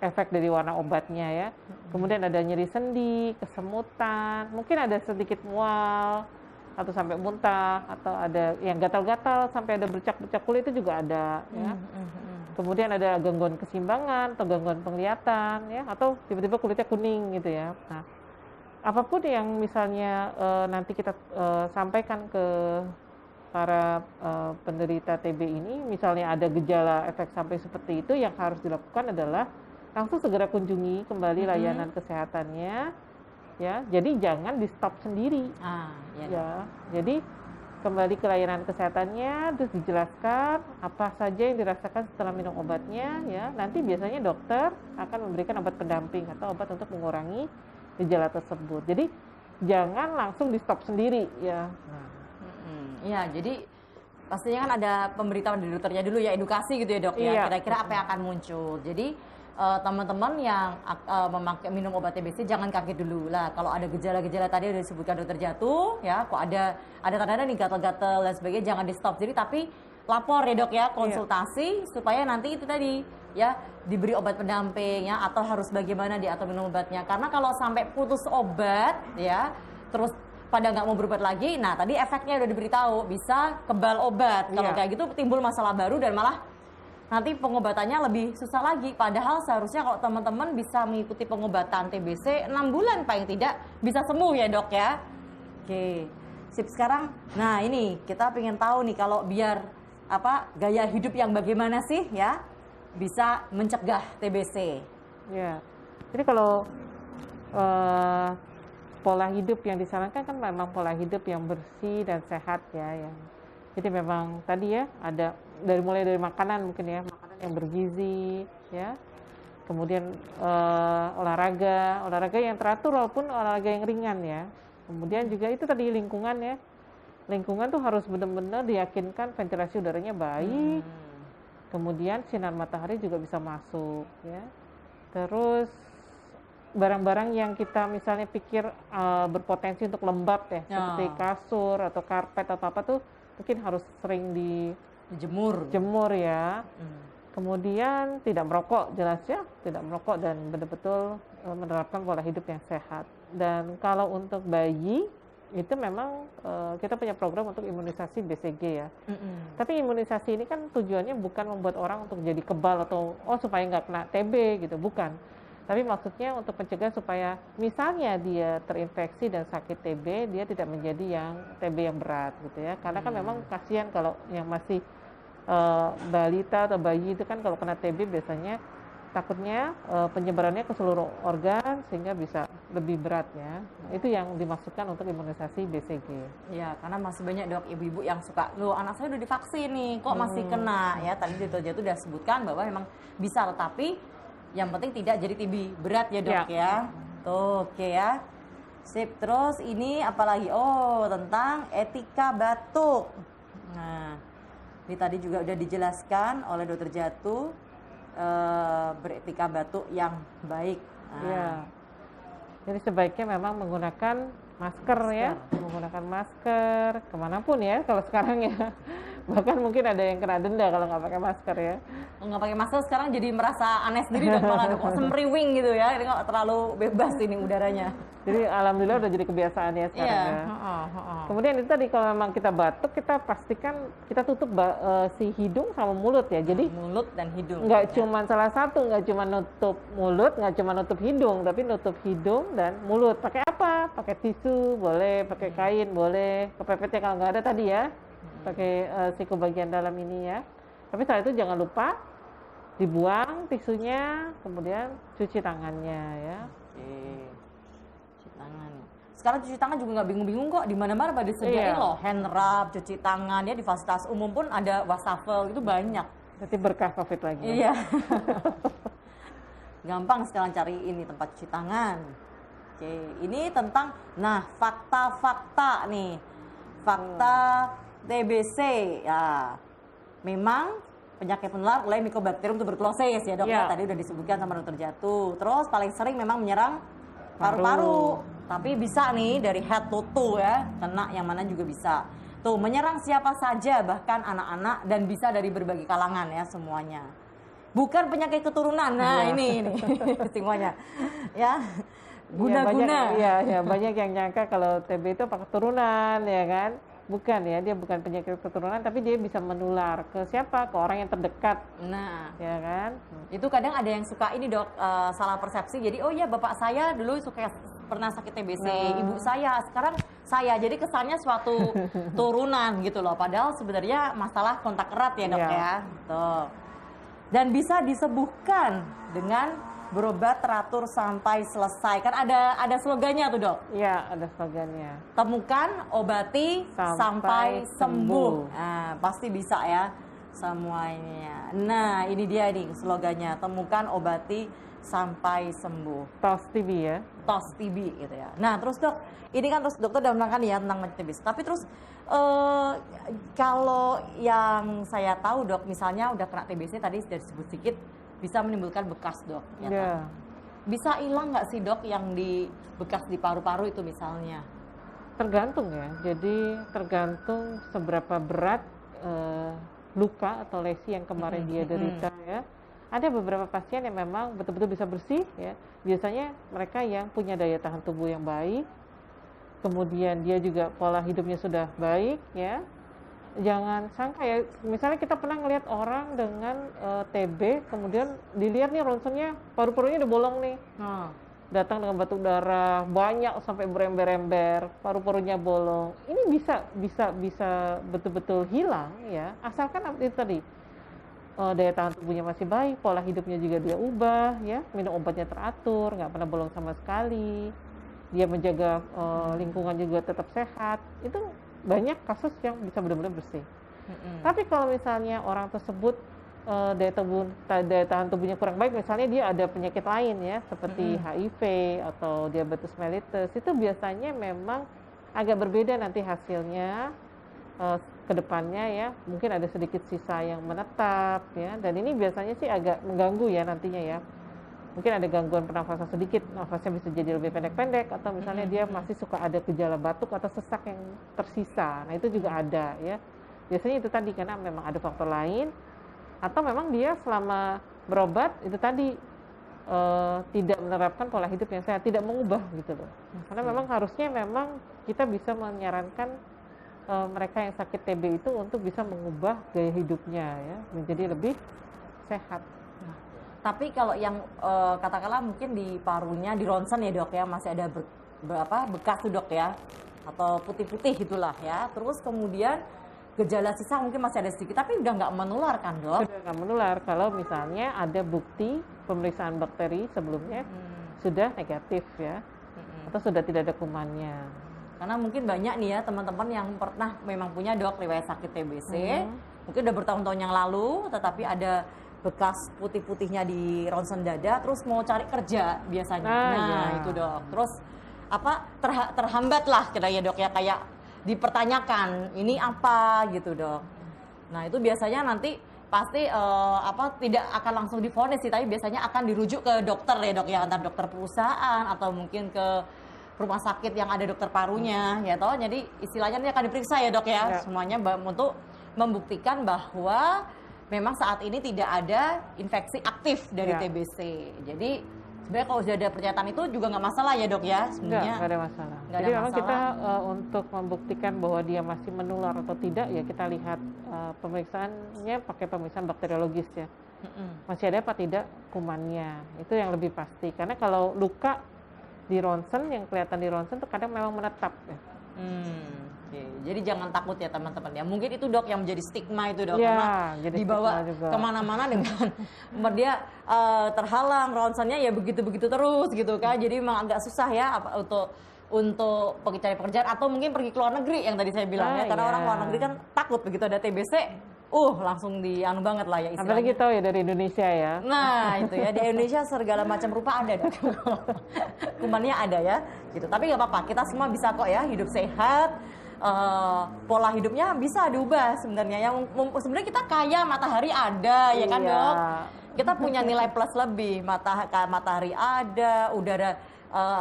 efek dari warna obatnya ya. Kemudian ada nyeri sendi, kesemutan, mungkin ada sedikit mual atau sampai muntah, atau ada yang gatal-gatal sampai ada bercak-bercak kulit itu juga ada ya. Kemudian ada gangguan keseimbangan atau gangguan penglihatan ya, atau tiba-tiba kulitnya kuning gitu ya. Nah, apapun yang misalnya nanti kita sampaikan ke para penderita TB ini, misalnya ada gejala efek samping seperti itu, yang harus dilakukan adalah langsung segera kunjungi kembali layanan kesehatannya. Ya, jadi jangan di stop sendiri. Ya, jadi kembali ke layanan kesehatannya, terus dijelaskan apa saja yang dirasakan setelah minum obatnya. Ya, nanti biasanya dokter akan memberikan obat pendamping atau obat untuk mengurangi gejala tersebut. Jadi jangan langsung di stop sendiri ya. Ya, jadi pastinya kan ada pemberitahuan dari dokternya dulu ya, edukasi gitu ya dok ya. Kira-kira apa yang akan muncul. Jadi teman-teman yang memakai minum obat TBC jangan kaget dulu lah. Kalau ada gejala-gejala tadi yang disebutkan dokter Jatuh ya, kok ada tanda-tanda nih gatal-gatal dan sebagainya, jangan di stop. Jadi tapi lapor ya dok ya, konsultasi supaya nanti itu tadi ya diberi obat pendamping ya, atau harus bagaimana diatur minum obatnya. Karena kalau sampai putus obat ya, terus pada nggak mau berobat lagi, nah tadi efeknya udah diberitahu, bisa kebal obat. Kalau kayak gitu timbul masalah baru dan malah nanti pengobatannya lebih susah lagi. Padahal seharusnya kalau teman-teman bisa mengikuti pengobatan TBC 6 bulan paling tidak bisa sembuh ya dok ya. Oke, sip. Sekarang, nah ini kita pengen tahu nih, kalau biar gaya hidup yang bagaimana sih ya bisa mencegah TBC. Ya, jadi kalau pola hidup yang disarankan kan memang pola hidup yang bersih dan sehat ya. Jadi memang tadi ya ada mulai dari makanan mungkin ya, makanan yang bergizi ya. Kemudian olahraga yang teratur walaupun olahraga yang ringan ya. Kemudian juga itu tadi lingkungan ya. Lingkungan tuh harus benar-benar diyakinkan ventilasi udaranya baik. Kemudian sinar matahari juga bisa masuk ya. Terus barang-barang yang kita misalnya pikir berpotensi untuk lembab ya, seperti kasur atau karpet atau apa tuh mungkin harus sering dijemur ya. Kemudian tidak merokok, jelas ya, tidak merokok dan betul-betul menerapkan pola hidup yang sehat. Dan kalau untuk bayi itu memang kita punya program untuk imunisasi BCG ya. Tapi imunisasi ini kan tujuannya bukan membuat orang untuk jadi kebal atau supaya nggak kena TB gitu, bukan. Tapi maksudnya untuk mencegah supaya misalnya dia terinfeksi dan sakit TB, dia tidak menjadi yang TB yang berat gitu ya. Karena kan memang kasihan kalau yang masih balita atau bayi itu kan kalau kena TB biasanya takutnya penyebarannya ke seluruh organ sehingga bisa lebih berat ya. Itu yang dimaksudkan untuk imunisasi BCG. Ya, karena masih banyak dok ibu-ibu yang suka, loh anak saya udah divaksin nih, kok masih kena ya. Tadi Dr. Jatuh udah sebutkan bahwa memang bisa, tetapi yang penting tidak jadi TB berat ya dok ya. Tuh, oke ya. Sip, terus ini apalagi? Oh, tentang etika batuk. Nah, ini tadi juga udah dijelaskan oleh Dr. Jatuh, beretika batuk yang baik. Iya. Jadi sebaiknya memang menggunakan masker ya, menggunakan masker kemanapun ya kalau sekarang ya. Bahkan mungkin ada yang kena denda kalau nggak pakai masker ya. Nggak pakai masker sekarang jadi merasa aneh sendiri dok, malah kok semriwing gitu ya, ini kok terlalu bebas ini udaranya. Jadi alhamdulillah udah jadi kebiasaan ya sekarang ya. Kemudian itu tadi kalau memang kita batuk, kita pastikan kita tutup si hidung sama mulut ya. Jadi mulut dan hidung. Nggak cuma salah satu, nggak cuma nutup mulut, nggak cuma nutup hidung, tapi nutup hidung dan mulut. Pakai apa? Pakai tisu boleh, pakai kain boleh, kepepetnya kalau nggak ada tadi ya. Pakai siku bagian dalam ini ya. Tapi setelah itu jangan lupa dibuang tisunya, kemudian cuci tangannya ya. Cuci tangan. Sekarang cuci tangan juga nggak bingung-bingung kok, di mana-mana pada disediain loh hand rub, cuci tangan ya, di fasilitas umum pun ada wastafel, itu banyak. Berarti berkah COVID lagi. Iya. Gampang sekarang cari ini tempat cuci tangan. Oke, ini tentang fakta-fakta nih. Fakta TBC ya. Memang penyakit menular oleh Mycobacterium tuberculosis ya dok ya. Tadi udah disebutkan sama Dr. Jatuh. Terus paling sering memang menyerang paru-paru. Tapi bisa nih dari head to toe ya, kena yang mana juga bisa. Tuh, menyerang siapa saja, bahkan anak-anak, dan bisa dari berbagai kalangan ya semuanya. Bukan penyakit keturunan. Nah, ini semuanya. Ya. Guna-guna. Ya, banyak yang nyangka kalau TB itu apa keturunan ya kan. Bukan ya, dia bukan penyakit keturunan, tapi dia bisa menular ke siapa? Ke orang yang terdekat. Nah, ya kan? Itu kadang ada yang suka ini dok, salah persepsi. Jadi, oh ya bapak saya dulu pernah sakit TBC, ibu saya, sekarang saya. Jadi kesannya suatu turunan gitu loh. Padahal sebenarnya masalah kontak erat ya dok ya. Tuh. Dan bisa disembuhkan dengan berobat teratur sampai selesai. Kan ada slogannya tuh dok? Iya, ada slogannya. Temukan, obati, sampai sembuh. Nah, pasti bisa ya semuanya. Nah, ini dia nih slogannya. Temukan, obati, sampai sembuh. TOS TB ya? TOS TB gitu ya. Nah, terus dok, ini kan terus dokter udah menerangkan ya tentang TB. Tapi terus kalau yang saya tahu dok, misalnya udah kena TBC tadi sudah disebut sedikit, bisa menimbulkan bekas dok. Ya. Bisa hilang nggak sih dok yang di bekas di paru-paru itu misalnya? Tergantung ya. Jadi tergantung seberapa berat luka atau lesi yang kemarin dia derita ya. Ada beberapa pasien yang memang betul-betul bisa bersih ya. Biasanya mereka yang punya daya tahan tubuh yang baik, kemudian dia juga pola hidupnya sudah baik ya. Jangan sangka ya, misalnya kita pernah ngelihat orang dengan TB, kemudian dilihat nih ronsennya paru-parunya udah bolong nih. Datang dengan batuk darah banyak sampai berember-ember, paru-parunya bolong. Ini bisa betul-betul hilang ya, asalkan itu tadi daya tahan tubuhnya masih baik, pola hidupnya juga dia ubah ya, minum obatnya teratur, nggak pernah bolong sama sekali, dia menjaga lingkungan juga tetap sehat. Itu banyak kasus yang bisa benar-benar bersih. Tapi kalau misalnya orang tersebut daya tahan tubuhnya kurang baik, misalnya dia ada penyakit lain ya, seperti HIV atau diabetes mellitus, itu biasanya memang agak berbeda nanti hasilnya ke depannya ya. Mungkin ada sedikit sisa yang menetap ya, dan ini biasanya sih agak mengganggu ya nantinya ya. Mungkin ada gangguan pernafasan sedikit, nafasnya bisa jadi lebih pendek-pendek, atau misalnya dia masih suka ada gejala batuk atau sesak yang tersisa. Nah, itu juga ada ya. Biasanya itu tadi karena memang ada faktor lain, atau memang dia selama berobat itu tadi tidak menerapkan pola hidup yang sehat, tidak mengubah gitu loh. Karena memang harusnya memang kita bisa menyarankan mereka yang sakit TB itu untuk bisa mengubah gaya hidupnya ya, menjadi lebih sehat. Tapi kalau yang katakanlah mungkin di parunya, di ronsen ya dok ya, masih ada bekas tuh dok ya, atau putih-putih gitulah ya. Terus kemudian gejala sisa mungkin masih ada sedikit, tapi udah nggak menular kan dok? Sudah nggak menular kalau misalnya ada bukti pemeriksaan bakteri sebelumnya sudah negatif ya, atau sudah tidak ada kumannya. Karena mungkin banyak nih ya teman-teman yang pernah memang punya dok riwayat sakit TBC, mungkin udah bertahun-tahun yang lalu, tetapi ada bekas putih-putihnya di ronsen dada, terus mau cari kerja biasanya. Itu dok. Terus terhambat lah kira ya dok ya, kayak dipertanyakan ini apa gitu dok. Nah itu biasanya nanti pasti tidak akan langsung divonis sih, tapi biasanya akan dirujuk ke dokter ya dok ya, antar dokter perusahaan atau mungkin ke rumah sakit yang ada dokter parunya ya toh. Jadi istilahnya ini akan diperiksa ya dok ya, semuanya untuk membuktikan bahwa memang saat ini tidak ada infeksi aktif dari TBC. Jadi sebenarnya kalau sudah ada pernyataan itu juga nggak masalah ya dok ya sebenarnya. Nggak ada masalah. Jadi memang kita untuk membuktikan bahwa dia masih menular atau tidak ya kita lihat pemeriksaannya pakai pemeriksaan bakteriologis ya. Masih ada apa tidak kumannya, itu yang lebih pasti. Karena kalau luka di ronsen, yang kelihatan di ronsen itu kadang memang menetap ya. Jadi jangan takut ya teman-teman ya. Mungkin itu dok yang menjadi stigma itu dok, karena dibawa kemana-mana dengan dia terhalang ronsennya ya begitu-begitu terus gitu kan. Jadi memang agak susah ya untuk cari pekerjaan atau mungkin pergi ke luar negeri yang tadi saya bilang ya. Karena orang luar negeri kan takut begitu ada TBC, langsung dianu banget lah ya istilahnya. Apalagi tahu ya dari Indonesia ya. Nah itu ya, di Indonesia segala macam rupa ada dok. Kumannya ada ya gitu. Tapi nggak apa-apa, kita semua bisa kok ya hidup sehat. Pola hidupnya bisa diubah sebenarnya. Yang sebenarnya kita kaya, matahari ada ya kan dok. Kita punya nilai plus lebih, matahari ada, udara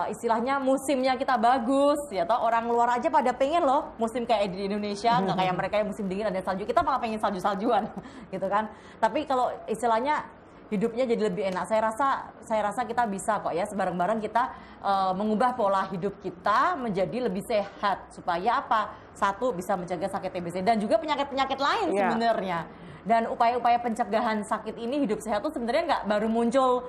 istilahnya musimnya kita bagus ya toh. Orang luar aja pada pengen loh musim kayak di Indonesia, nggak kayak mereka yang musim dingin ada salju, kita malah pengen salju-saljuan gitu kan. Tapi kalau istilahnya hidupnya jadi lebih enak, saya rasa kita bisa kok ya bareng-bareng kita mengubah pola hidup kita menjadi lebih sehat supaya apa? Satu, bisa mencegah sakit TBC dan juga penyakit-penyakit lain sebenarnya. Dan upaya-upaya pencegahan sakit ini, hidup sehat itu sebenarnya nggak baru muncul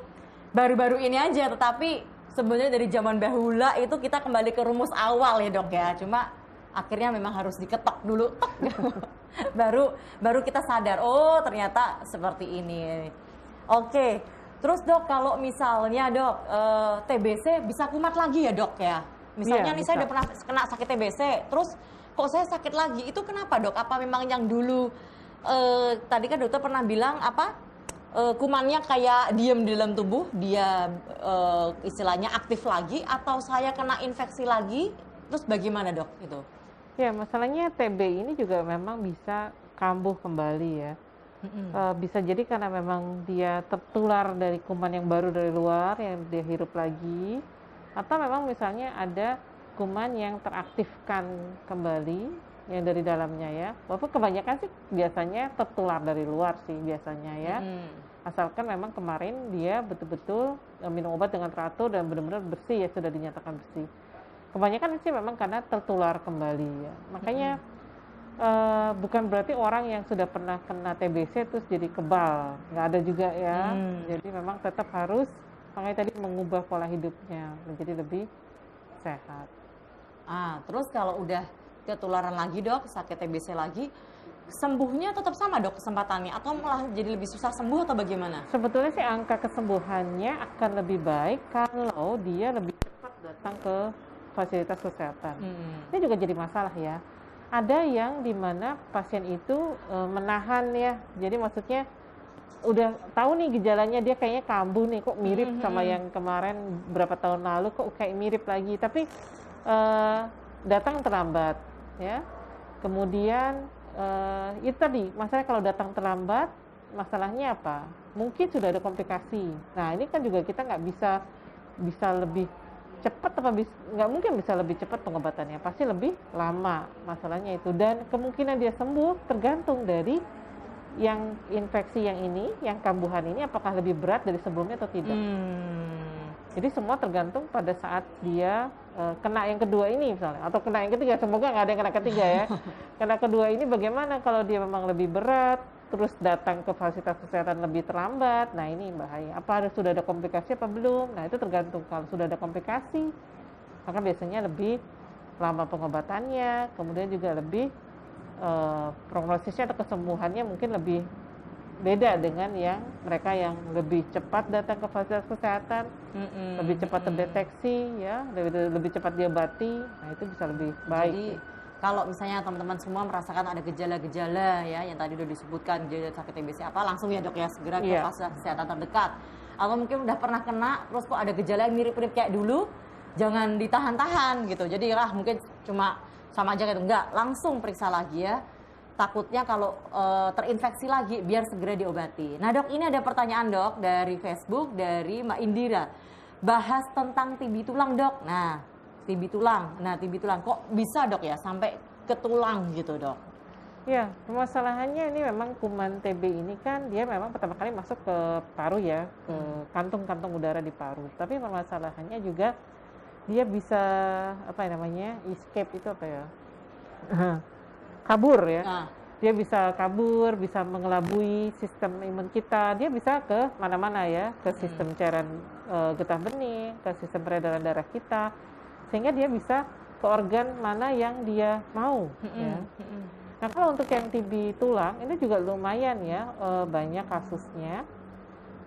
baru-baru ini aja, tetapi sebenarnya dari zaman bahula itu kita kembali ke rumus awal ya dok ya. Cuma akhirnya memang harus diketok dulu, baru kita sadar, oh ternyata seperti ini. Oke, terus dok kalau misalnya dok TBC bisa kumat lagi ya dok ya? Misalnya nih saya udah pernah kena sakit TBC, terus kok saya sakit lagi, itu kenapa dok? Apa memang yang dulu tadi kan dokter pernah bilang kumannya kayak diem di dalam tubuh, dia istilahnya aktif lagi, atau saya kena infeksi lagi, terus bagaimana dok itu? Ya masalahnya TB ini juga memang bisa kambuh kembali ya. Bisa jadi karena memang dia tertular dari kuman yang baru dari luar yang dia hirup lagi, atau memang misalnya ada kuman yang teraktifkan kembali yang dari dalamnya ya. Walaupun kebanyakan sih biasanya tertular dari luar sih biasanya ya. Asalkan memang kemarin dia betul-betul minum obat dengan teratur dan benar-benar bersih ya, sudah dinyatakan bersih. Kebanyakan sih memang karena tertular kembali ya. Makanya bukan berarti orang yang sudah pernah kena TBC terus jadi kebal, nggak ada juga ya. Jadi memang tetap harus, makanya tadi mengubah pola hidupnya menjadi lebih sehat. Terus kalau udah ketularan lagi dok, sakit TBC lagi, sembuhnya tetap sama dok kesempatannya, atau malah jadi lebih susah sembuh atau bagaimana? Sebetulnya sih angka kesembuhannya akan lebih baik kalau dia lebih cepat datang ke fasilitas kesehatan. Ini juga jadi masalah ya. Ada yang dimana pasien itu menahan ya, jadi maksudnya udah tahu nih gejalanya, dia kayaknya kambuh nih, kok mirip sama yang kemarin berapa tahun lalu, kok kayak mirip lagi, tapi datang terlambat ya. Kemudian itu tadi masalah, kalau datang terlambat masalahnya apa? Mungkin sudah ada komplikasi. Nah ini kan juga kita nggak bisa lebih cepat, apa nggak mungkin bisa lebih cepat pengobatannya, pasti lebih lama masalahnya itu. Dan kemungkinan dia sembuh tergantung dari yang infeksi yang ini, yang kambuhan ini, apakah lebih berat dari sebelumnya atau tidak. Jadi semua tergantung pada saat dia kena yang kedua ini misalnya, atau kena yang ketiga. Semoga nggak ada yang kena ketiga ya. Kena kedua ini bagaimana, kalau dia memang lebih berat, terus datang ke fasilitas kesehatan lebih terlambat, nah ini bahaya. Apa sudah ada komplikasi apa belum? Nah itu tergantung. Kalau sudah ada komplikasi, maka biasanya lebih lama pengobatannya, kemudian juga lebih prognosisnya atau kesembuhannya mungkin lebih beda dengan mereka yang lebih cepat datang ke fasilitas kesehatan, lebih cepat terdeteksi, ya, lebih cepat diobati. Nah itu bisa lebih baik. Jadi kalau misalnya teman-teman semua merasakan ada gejala-gejala ya yang tadi udah disebutkan, gejala sakit TBC apa, langsung ya dok ya segera ke fasilitas kesehatan terdekat. Atau mungkin udah pernah kena terus kok ada gejala yang mirip-mirip kayak dulu, jangan ditahan-tahan gitu. Jadi mungkin cuma sama aja gitu, enggak, langsung periksa lagi ya. Takutnya kalau terinfeksi lagi biar segera diobati. Nah dok, ini ada pertanyaan dok dari Facebook dari Mbak Indira. Bahas tentang TB tulang dok. Nah TB tulang kok bisa dok ya sampai ke tulang gitu dok? Ya, permasalahannya ini memang kuman TB ini kan dia memang pertama kali masuk ke paru ya, ke kantung-kantung udara di paru. Tapi permasalahannya juga dia bisa escape itu apa ya? Kabur ya. Dia bisa kabur, bisa mengelabui sistem imun kita. Dia bisa ke mana-mana ya, ke sistem cairan getah bening, ke sistem peredaran darah kita. Sehingga dia bisa ke organ mana yang dia mau. Ya. Nah kalau untuk yang TB tulang ini juga lumayan ya, banyak kasusnya.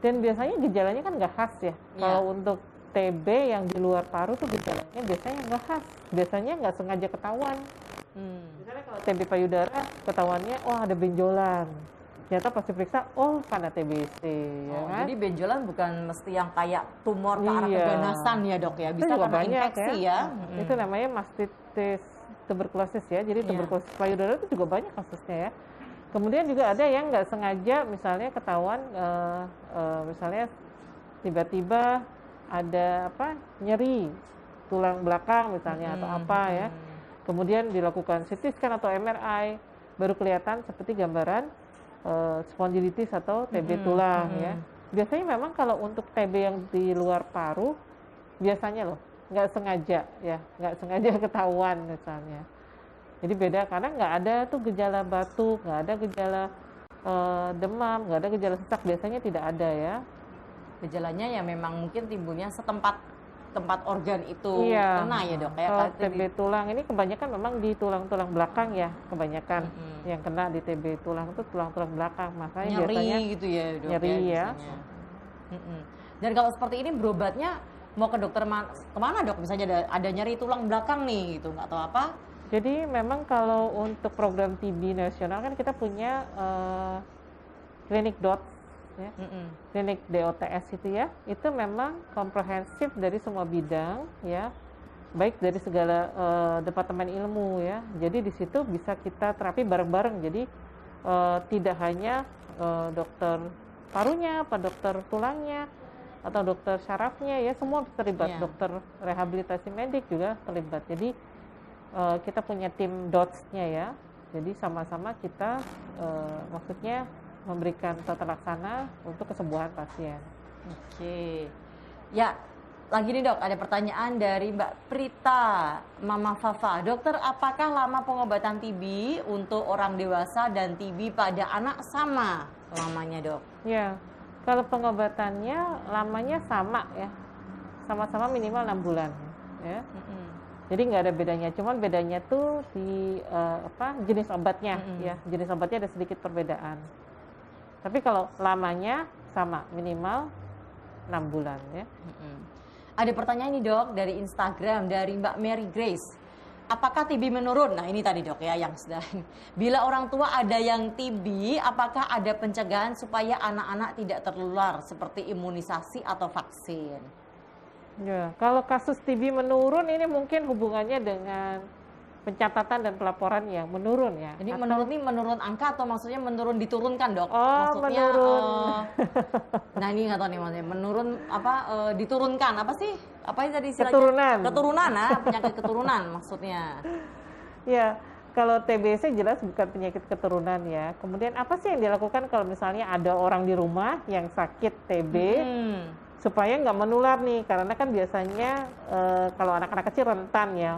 Dan biasanya gejalanya kan nggak khas ya. Kalau untuk TB yang di luar paru tuh gejalanya biasanya nggak khas. Biasanya nggak sengaja ketahuan. Misalnya kalau TB payudara ketahuannya, ada benjolan. Ternyata pas diperiksa, karena TBC. Ya kan? Jadi benjolan bukan mesti yang kayak tumor ke arah keganasan ya dok ya, bisa karena infeksi ya. Itu namanya mastitis tuberkulosis ya, jadi tuberkulosis payudara itu juga banyak kasusnya ya. Kemudian juga ada yang nggak sengaja misalnya ketahuan, misalnya tiba-tiba ada nyeri tulang belakang misalnya atau apa ya. Kemudian dilakukan CT scan atau MRI, baru kelihatan seperti gambaran spondilitis atau TB tulang ya. Biasanya memang kalau untuk TB yang di luar paru, biasanya nggak sengaja ya, nggak sengaja ketahuan misalnya. Jadi beda karena nggak ada tuh gejala batuk, nggak ada gejala demam, nggak ada gejala sesak, biasanya tidak ada ya. Gejalanya ya memang mungkin timbulnya tempat organ itu kena ya dok ya. Kalau TB tulang ini kebanyakan memang di tulang-tulang belakang ya, kebanyakan yang kena di TB tulang itu tulang-tulang belakang, makanya nyeri biasanya gitu ya dok, nyeri ya. Dan kalau seperti ini berobatnya mau ke dokter kemana dok? Misalnya ada nyeri tulang belakang nih gitu, nggak tahu apa. Jadi memang kalau untuk program TB nasional kan kita punya klinik DOTS ya. Klinik DOTS itu ya, itu memang komprehensif dari semua bidang ya, baik dari segala departemen ilmu ya. Jadi di situ bisa kita terapi bareng-bareng. Jadi tidak hanya dokter parunya, apa dokter tulangnya, atau dokter syarafnya ya, semua terlibat. Dokter rehabilitasi medik juga terlibat. Jadi kita punya tim DOTS-nya ya. Jadi sama-sama kita maksudnya memberikan tata laksana untuk kesembuhan pasien. Oke. Ya, lagi nih dok, ada pertanyaan dari Mbak Prita, Mama Fafa. Dokter, apakah lama pengobatan TB untuk orang dewasa dan TB pada anak sama lamanya dok? Ya, kalau pengobatannya lamanya sama ya, sama-sama minimal 6 bulan ya. Jadi nggak ada bedanya, cuman bedanya tuh di jenis obatnya ya, jenis obatnya ada sedikit perbedaan. Tapi kalau lamanya sama, minimal 6 bulan ya. Ada pertanyaan nih dok dari Instagram dari Mbak Mary Grace. Apakah TB menurun? Nah ini tadi dok ya yang sedang. Bila orang tua ada yang TB, apakah ada pencegahan supaya anak-anak tidak tertular seperti imunisasi atau vaksin? Ya, kalau kasus TB menurun ini mungkin hubungannya dengan pencatatan dan pelaporan yang menurun ya. Jadi menurun angka atau maksudnya menurun diturunkan dok? Maksudnya menurun. Nah ini nggak tahu nih maksudnya menurun diturunkan apa sih? Apa yang tadi istilahnya? Keturunan penyakit keturunan maksudnya. Ya, kalau TBC jelas bukan penyakit keturunan ya. Kemudian apa sih yang dilakukan kalau misalnya ada orang di rumah yang sakit TB supaya nggak menular nih? Karena kan biasanya kalau anak-anak kecil rentan ya.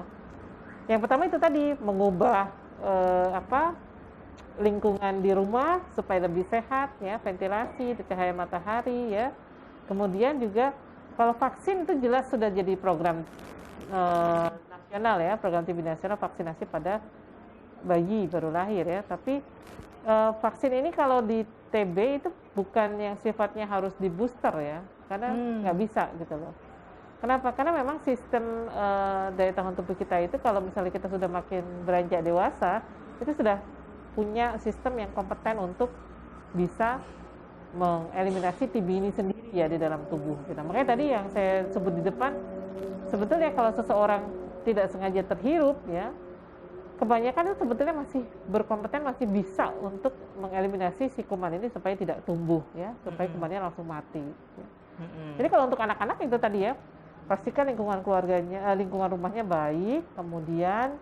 Yang pertama itu tadi mengubah lingkungan di rumah supaya lebih sehat ya, ventilasi, cahaya matahari ya. Kemudian juga kalau vaksin itu jelas sudah jadi program nasional ya, program TB nasional vaksinasi pada bayi baru lahir ya. Tapi vaksin ini kalau di TB itu bukan yang sifatnya harus di booster ya, karena nggak bisa gitu loh. Kenapa? Karena memang sistem daya tahan tubuh kita itu kalau misalnya kita sudah makin beranjak dewasa, itu sudah punya sistem yang kompeten untuk bisa mengeliminasi TB ini sendiri ya di dalam tubuh kita. Makanya tadi yang saya sebut di depan, sebetulnya kalau seseorang tidak sengaja terhirup ya, kebanyakan itu sebetulnya masih berkompeten, masih bisa untuk mengeliminasi si kuman ini supaya tidak tumbuh ya, supaya kumannya langsung mati. Ya. Jadi kalau untuk anak-anak itu tadi ya, pastikan lingkungan keluarganya, lingkungan rumahnya baik, kemudian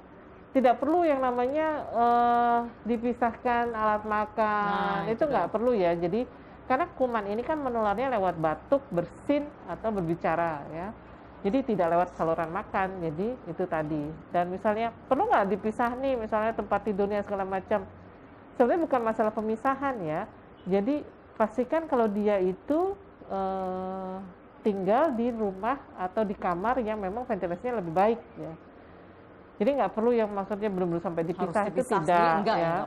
tidak perlu yang namanya dipisahkan alat makan, itu nggak perlu ya. Jadi karena kuman ini kan menularnya lewat batuk, bersin atau berbicara ya. Jadi tidak lewat saluran makan, jadi itu tadi. Dan misalnya perlu nggak dipisah nih, misalnya tempat tidurnya segala macam. Sebenarnya bukan masalah pemisahan ya. Jadi pastikan kalau dia itu tinggal di rumah atau di kamar yang memang ventilasinya lebih baik ya. Jadi nggak perlu yang maksudnya benar-benar sampai dipisah, itu tidak ya.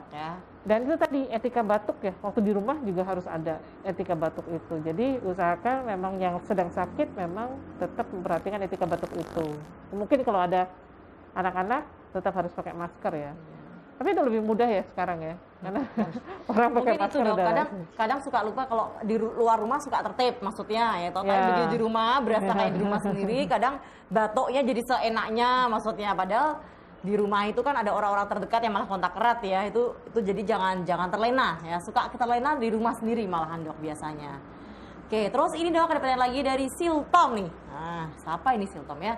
Dan itu tadi etika batuk ya, waktu di rumah juga harus ada etika batuk itu. Jadi usahakan memang yang sedang sakit memang tetap memperhatikan etika batuk itu. Mungkin kalau ada anak-anak tetap harus pakai masker ya. Tapi itu lebih mudah ya sekarang ya, karena orang pakai masker itu, udah. Kadang suka lupa kalau di luar rumah suka tertib maksudnya ya. Kayak begitu di rumah berasa kayak di rumah sendiri. Kadang batuknya jadi seenaknya maksudnya. Padahal di rumah itu kan ada orang-orang terdekat yang malah kontak erat ya. Itu jadi jangan terlena ya. Suka kita terlena di rumah sendiri malahan dok biasanya. Oke, terus ini dok ada pertanyaan lagi dari Siltom nih. Nah, siapa ini Siltom ya?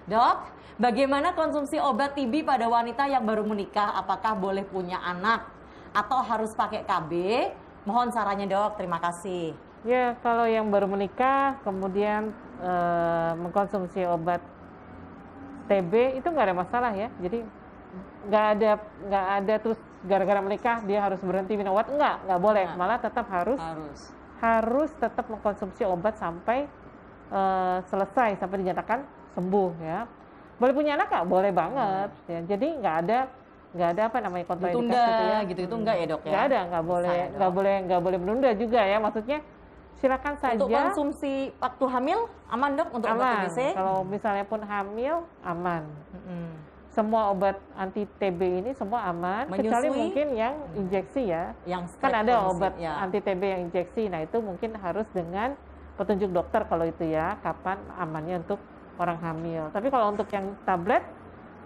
Dok, bagaimana konsumsi obat TB pada wanita yang baru menikah? Apakah boleh punya anak atau harus pakai KB? Mohon sarannya dok, terima kasih. Ya, kalau yang baru menikah kemudian mengkonsumsi obat TB itu nggak ada masalah ya. Jadi nggak ada terus gara-gara menikah dia harus berhenti minum obat, nggak boleh. Malah tetap harus tetap mengkonsumsi obat sampai selesai, sampai dinyatakan sembuh ya. Boleh punya anak nggak? Boleh banget ya. Jadi nggak ada apa namanya kontraindikasi gitu ya. Gitu itu enggak ya dok ya? Nggak ada, nggak boleh menunda juga ya. Maksudnya silakan saja. Untuk konsumsi waktu hamil aman dok untuk obat TBC? Kalau misalnya pun hamil aman. Semua obat anti TB ini semua aman, kecuali mungkin yang injeksi ya. Yang kan ada obat anti TB yang injeksi, nah itu mungkin harus dengan petunjuk dokter kalau itu ya, kapan amannya untuk orang hamil. Tapi kalau untuk yang tablet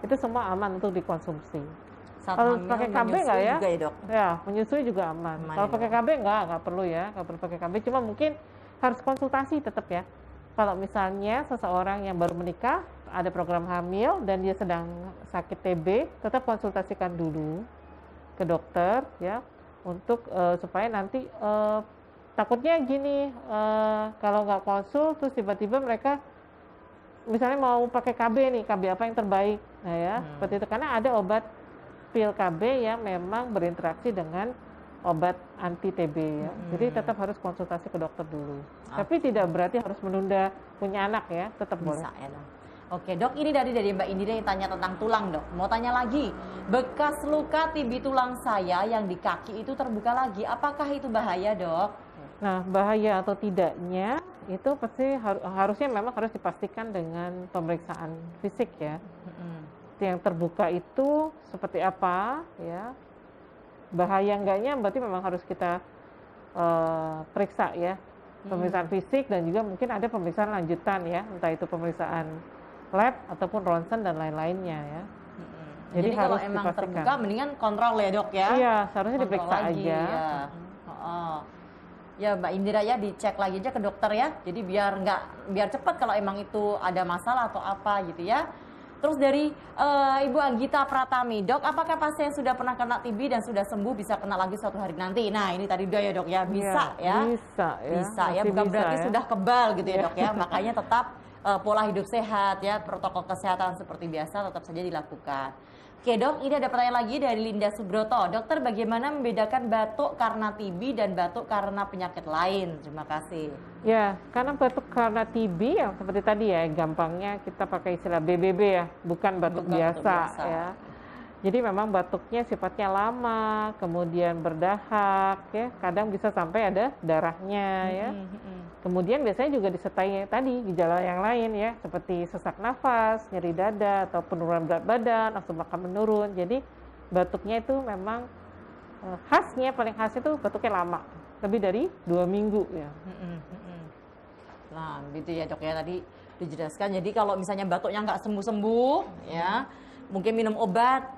itu semua aman untuk dikonsumsi. Kalau pakai KB nggak ya? Juga ya, dok? Ya, menyusui juga aman. Kalau pakai KB nggak perlu ya, nggak perlu pakai KB. Cuma mungkin harus konsultasi tetap ya. Kalau misalnya seseorang yang baru menikah, ada program hamil dan dia sedang sakit TB, tetap konsultasikan dulu ke dokter ya, untuk supaya nanti takutnya gini, kalau nggak konsul terus tiba-tiba mereka misalnya mau pakai KB nih, KB apa yang terbaik, nah ya seperti itu, karena ada obat pil KB yang memang berinteraksi dengan obat anti TB ya. Jadi tetap harus konsultasi ke dokter dulu. Tapi tidak berarti harus menunda punya anak ya, tetap boleh. Ya, dok. Oke dok, ini dari Mbak Indira yang tanya tentang tulang dok. Mau tanya lagi, bekas luka TB tulang saya yang di kaki itu terbuka lagi, apakah itu bahaya dok? Nah, bahaya atau tidaknya itu pasti harusnya memang harus dipastikan dengan pemeriksaan fisik ya. Yang terbuka itu seperti apa ya, bahaya enggaknya berarti memang harus kita periksa ya, pemeriksaan fisik dan juga mungkin ada pemeriksaan lanjutan ya, entah itu pemeriksaan lab ataupun ronsen dan lain-lainnya ya. Jadi kalau emang terbuka mendingan kontrol ya dok ya? Iya, seharusnya diperiksa aja. Ya Mbak Indira ya, dicek lagi aja ke dokter ya. Jadi biar cepat kalau emang itu ada masalah atau apa gitu ya. Terus dari Ibu Anggita Pratami, dok, apakah pasien sudah pernah kena TB dan sudah sembuh bisa kena lagi suatu hari nanti? Nah ini tadi udah ya dok ya, bisa ya? Bisa ya, bukan berarti sudah kebal gitu ya dok ya. Makanya tetap pola hidup sehat ya, protokol kesehatan seperti biasa tetap saja dilakukan. Oke dok, ini ada pertanyaan lagi dari Linda Subroto. Dokter, bagaimana membedakan batuk karena TB dan batuk karena penyakit lain? Terima kasih. Ya, karena batuk karena TB yang seperti tadi ya, gampangnya kita pakai istilah BBB ya, bukan batuk biasa ya. Jadi memang batuknya sifatnya lama, kemudian berdahak ya, kadang bisa sampai ada darahnya ya. Kemudian biasanya juga disertai tadi gejala yang lain ya, seperti sesak nafas, nyeri dada, atau penurunan berat badan, nafsu makan menurun. Jadi batuknya itu memang khasnya, paling khas itu batuknya lama, lebih dari 2 minggu ya. Nah, gitu ya dok ya, tadi dijelaskan. Jadi kalau misalnya batuknya nggak sembuh-sembuh ya, mungkin minum obat,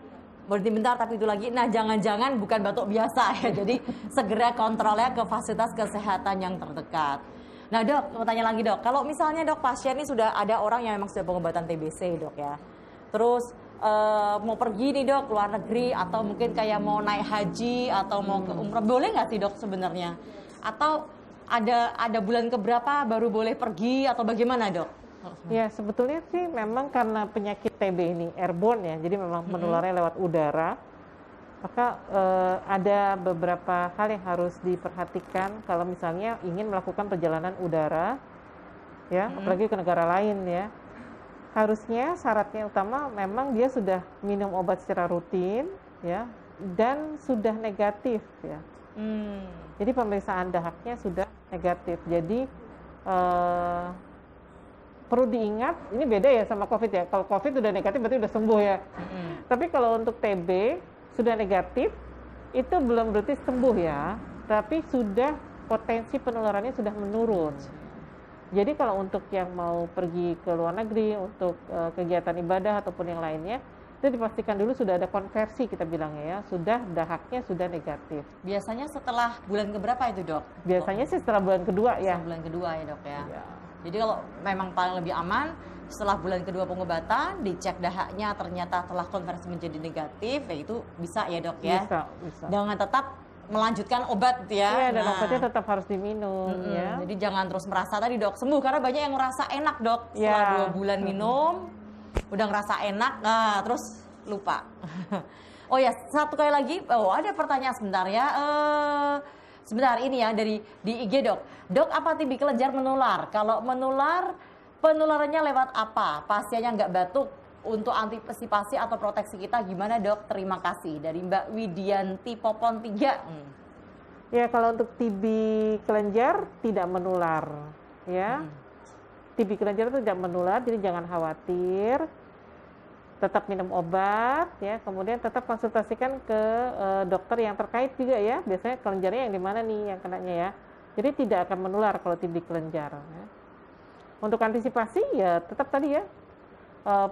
berhenti bentar tapi itu lagi. Nah, jangan-jangan bukan batuk biasa ya. Jadi segera kontrolnya ke fasilitas kesehatan yang terdekat. Nah dok, mau tanya lagi dok, kalau misalnya dok pasien ini sudah ada orang yang memang sudah pengobatan TBC dok ya, terus mau pergi nih dok luar negeri, atau mungkin kayak mau naik haji atau mau ke umrah, boleh nggak sih dok sebenarnya? Atau ada bulan keberapa baru boleh pergi atau bagaimana dok? Ya sebetulnya sih memang karena penyakit TB ini airborne ya, jadi memang menularnya lewat udara. Maka ada beberapa hal yang harus diperhatikan kalau misalnya ingin melakukan perjalanan udara, ya, apalagi ke negara lain ya. Harusnya syaratnya utama memang dia sudah minum obat secara rutin, ya, dan sudah negatif ya. Jadi pemeriksaan dahaknya sudah negatif. Jadi perlu diingat, ini beda ya sama COVID ya. Kalau COVID udah negatif berarti udah sembuh ya. Tapi kalau untuk TB sudah negatif, itu belum berarti sembuh ya, tapi sudah potensi penularannya sudah menurun. Jadi kalau untuk yang mau pergi ke luar negeri untuk kegiatan ibadah ataupun yang lainnya, itu dipastikan dulu sudah ada konversi kita bilangnya ya, sudah dahaknya sudah negatif. Biasanya setelah bulan keberapa itu dok? Biasanya sih setelah bulan kedua ya. Setelah bulan kedua ya dok ya. Jadi kalau memang paling lebih aman, setelah bulan kedua pengobatan, dicek dahaknya ternyata telah konversi menjadi negatif, ya itu bisa ya dok ya? Bisa. Dengan tetap melanjutkan obat ya? Iya, dan obatnya tetap harus diminum ya. Jadi jangan terus merasa tadi dok sembuh, karena banyak yang ngerasa enak dok, setelah 2 bulan minum, udah ngerasa enak, nah terus lupa. Oh ya, satu kali lagi, ada pertanyaan sebentar ya. Sebentar ini ya dari di IG dok. Dok, apa TB kelenjar menular? Kalau menular, penularannya lewat apa? Pasiennya nggak batuk, untuk antisipasi atau proteksi kita gimana dok? Terima kasih. Dari Mbak Widianti Popon 3. Ya, kalau untuk TB kelenjar tidak menular ya. TB kelenjar itu tidak menular, jadi jangan khawatir. Tetap minum obat ya, kemudian tetap konsultasikan ke dokter yang terkait juga ya. Biasanya kelenjarnya yang di mana nih yang kenanya ya. Jadi tidak akan menular kalau TB kelenjar ya. Untuk antisipasi ya tetap tadi ya,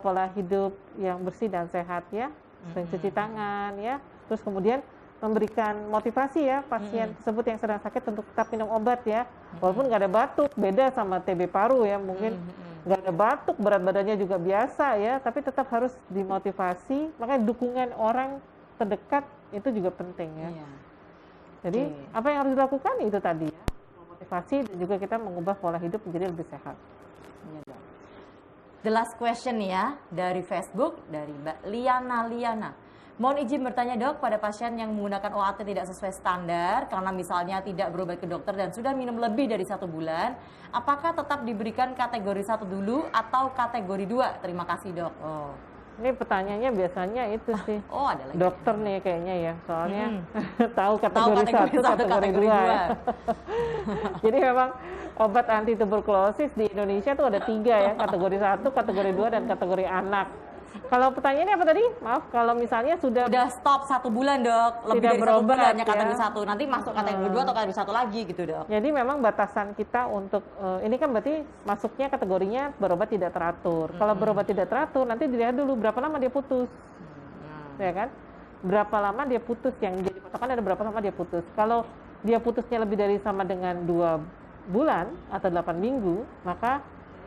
pola hidup yang bersih dan sehat ya, sering cuci tangan ya. Terus kemudian memberikan motivasi ya pasien tersebut yang sedang sakit untuk tetap minum obat ya. Walaupun nggak ada batuk, beda sama TB paru ya, mungkin nggak ada batuk, berat badannya juga biasa ya, tapi tetap harus dimotivasi. Makanya dukungan orang terdekat itu juga penting ya. Jadi apa yang harus dilakukan itu tadi ya, motivasi dan juga kita mengubah pola hidup menjadi lebih sehat. The last question ya dari Facebook dari Mbak Liana. Mohon izin bertanya dok, pada pasien yang menggunakan OAT tidak sesuai standar karena misalnya tidak berobat ke dokter dan sudah minum lebih dari 1 bulan, apakah tetap diberikan kategori 1 dulu atau kategori 2? Terima kasih dok. Ini pertanyaannya biasanya itu sih. Ada lagi. Dokter nih kayaknya ya, soalnya tahu kategori 1, kategori 2. Jadi memang obat anti tuberkulosis di Indonesia tuh ada 3 ya, kategori 1, kategori 2, dan kategori anak. Kalau pertanyaannya apa tadi? Maaf, kalau misalnya sudah stop 1 bulan dok, lebih dari 1 bulan hanya kategori 1, nanti masuk kategori 2 atau kategori 1 lagi gitu dok. Jadi memang batasan kita untuk ini kan berarti masuknya kategorinya berobat tidak teratur. Kalau berobat tidak teratur nanti dilihat dulu berapa lama dia putus, ya kan? Berapa lama dia putus, yang jadi patokan ada berapa lama dia putus. Kalau dia putusnya lebih dari sama dengan 2 bulan atau 8 minggu, maka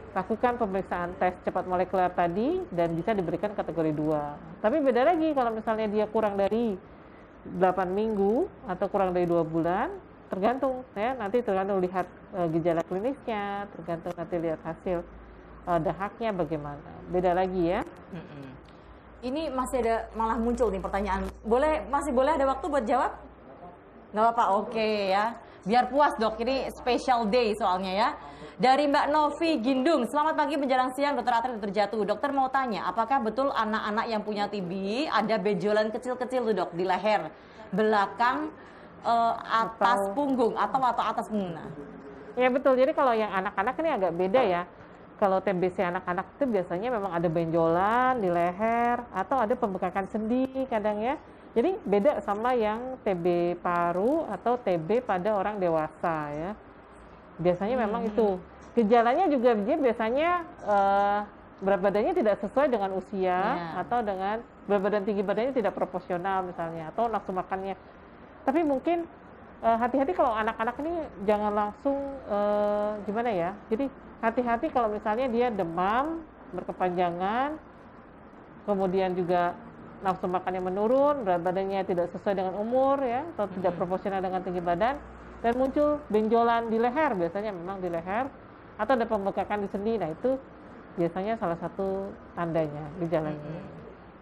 lakukan pemeriksaan tes cepat molekuler tadi dan bisa diberikan kategori 2. Tapi beda lagi kalau misalnya dia kurang dari 8 minggu atau kurang dari 2 bulan, tergantung ya, nanti tergantung lihat gejala klinisnya, tergantung nanti lihat hasil dahaknya bagaimana. Beda lagi ya. ini masih ada malah muncul nih pertanyaan. Masih boleh ada waktu buat jawab? Nggak apa-apa, oke ya. Biar puas dok, ini special day soalnya ya. Dari Mbak Novi Gindung, selamat pagi menjelang siang Dokter Atri, Dokter Jatuh. Dokter mau tanya, apakah betul anak-anak yang punya TB ada benjolan kecil-kecil tuh dok di leher, belakang, atas punggung atau atas punggung? Ya betul, jadi kalau yang anak-anak ini agak beda ya. Kalau TBC anak-anak itu biasanya memang ada benjolan di leher atau ada pembekakan sendi kadang ya. Jadi beda sama yang TB paru atau TB pada orang dewasa ya. Biasanya memang itu. Gejalanya juga dia biasanya berat badannya tidak sesuai dengan usia atau dengan berat badan tinggi badannya tidak proporsional misalnya atau nafsu makannya. Tapi mungkin hati-hati kalau anak-anak ini jangan langsung gimana ya. Jadi hati-hati kalau misalnya dia demam berkepanjangan, kemudian juga nafsu makannya menurun, berat badannya tidak sesuai dengan umur ya, atau tidak proporsional dengan tinggi badan, dan muncul benjolan di leher, biasanya memang di leher, atau ada pembekakan di sendi. Nah itu biasanya salah satu tandanya, gejalanya.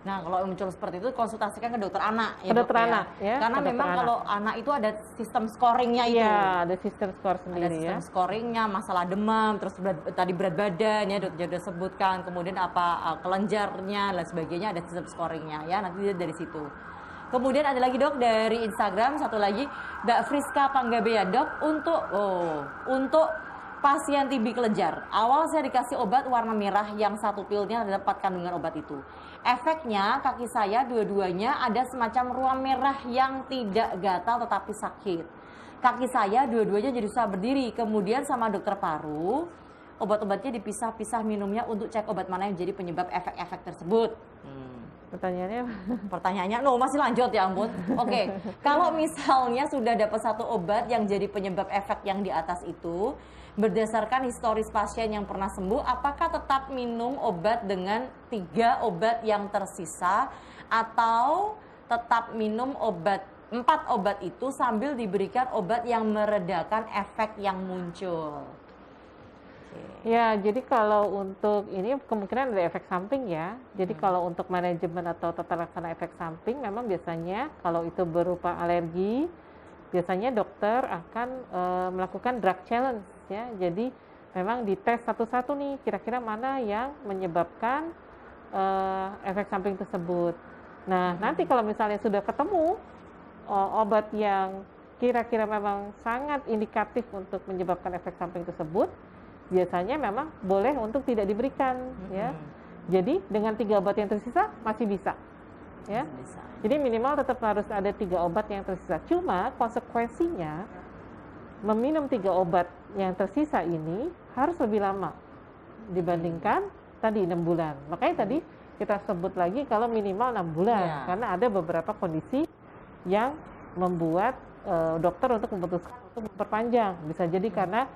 Nah, kalau muncul seperti itu konsultasikan ke dokter anak ya. Ke dokter anak ya. Karena memang kalau anak itu ada sistem scoringnya itu. Iya, ada sistem skor sendiri ada sistem scoringnya, masalah demam, terus tadi berat badan ya dokter sudah sebutkan, kemudian apa kelenjarnya dan sebagainya, ada sistem scoringnya ya. Nanti dari situ. Kemudian ada lagi dok dari Instagram satu lagi Mbak Friska Panggabea dok untuk pasien TB kelenjar. Awal saya dikasih obat warna merah yang satu pilnya ada 4 kandungan obat itu. Efeknya kaki saya dua-duanya ada semacam ruam merah yang tidak gatal tetapi sakit. Kaki saya dua-duanya jadi susah berdiri. Kemudian sama dokter paru, obat-obatnya dipisah-pisah minumnya untuk cek obat mana yang jadi penyebab efek-efek tersebut. Pertanyaannya, masih lanjut ya ampun. Oke, kalau misalnya sudah dapat satu obat yang jadi penyebab efek yang di atas itu, berdasarkan historis pasien yang pernah sembuh, apakah tetap minum obat dengan 3 obat yang tersisa atau tetap minum 4 obat itu sambil diberikan obat yang meredakan efek yang muncul? Ya, jadi kalau untuk ini kemungkinan ada efek samping ya. Jadi kalau untuk manajemen atau tata laksana efek samping, memang biasanya kalau itu berupa alergi, biasanya dokter akan melakukan drug challenge ya. Jadi memang dites satu-satu nih, kira-kira mana yang menyebabkan efek samping tersebut. Nah, nanti kalau misalnya sudah ketemu obat yang kira-kira memang sangat indikatif untuk menyebabkan efek samping tersebut, biasanya memang boleh untuk tidak diberikan ya. Jadi dengan 3 obat yang tersisa masih bisa ya. Jadi minimal tetap harus ada 3 obat yang tersisa. Cuma konsekuensinya meminum 3 obat yang tersisa ini harus lebih lama dibandingkan tadi 6 bulan. Makanya tadi kita sebut lagi kalau minimal 6 bulan karena ada beberapa kondisi yang membuat dokter untuk memutuskan untuk memperpanjang. Bisa jadi karena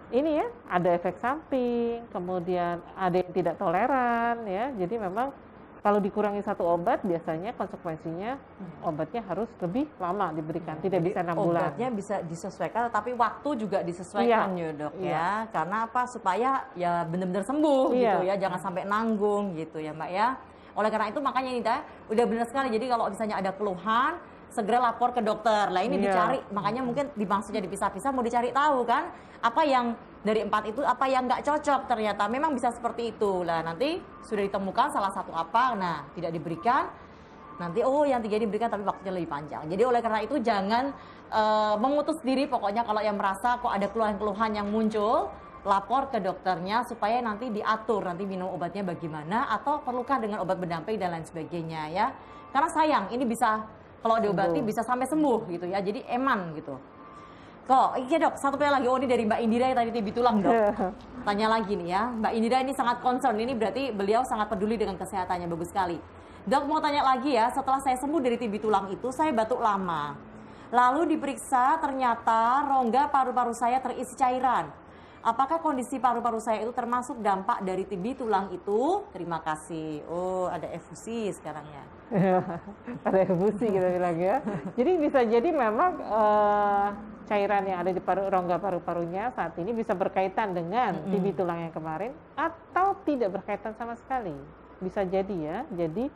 ini ya, ada efek samping, kemudian ada yang tidak toleran ya. Jadi memang kalau dikurangi 1 obat, biasanya konsekuensinya obatnya harus lebih lama diberikan, tidak bisa 6 bulan. Obatnya bisa disesuaikan, tapi waktu juga disesuaikan ya dok ya. Karena apa? Supaya ya benar-benar sembuh gitu ya, jangan sampai nanggung gitu ya mbak ya. Oleh karena itu makanya ini udah benar sekali. Jadi kalau misalnya ada keluhan, segera lapor ke dokter. Lah ini dicari, makanya mungkin maksudnya dipisah-pisah mau dicari tahu kan apa yang dari 4 itu apa yang nggak cocok, ternyata memang bisa seperti itu. Lah nanti sudah ditemukan salah satu apa, nah tidak diberikan, nanti yang 3 diberikan tapi waktunya lebih panjang. Jadi oleh karena itu jangan mengutus diri, pokoknya kalau yang merasa kok ada keluhan-keluhan yang muncul, lapor ke dokternya supaya nanti diatur nanti minum obatnya bagaimana atau perlukah dengan obat pendamping dan lain sebagainya ya. Karena sayang ini bisa kalau diobati bisa sampai sembuh gitu ya, jadi eman gitu. Iya dok, satu lagi, ini dari Mbak Indira yang tadi TB tulang dok. Tanya lagi nih ya, Mbak Indira ini sangat concern, ini berarti beliau sangat peduli dengan kesehatannya, bagus sekali. Dok mau tanya lagi ya, setelah saya sembuh dari TB tulang itu, saya batuk lama. Lalu diperiksa ternyata rongga paru-paru saya terisi cairan. Apakah kondisi paru-paru saya itu termasuk dampak dari TB tulang itu? Terima kasih. Ada efusi sekarang ya. Ada efusi kita bilang ya. Jadi bisa jadi memang cairan yang ada di rongga paru-parunya saat ini bisa berkaitan dengan TB tulang yang kemarin atau tidak berkaitan sama sekali. Bisa jadi ya. Jadi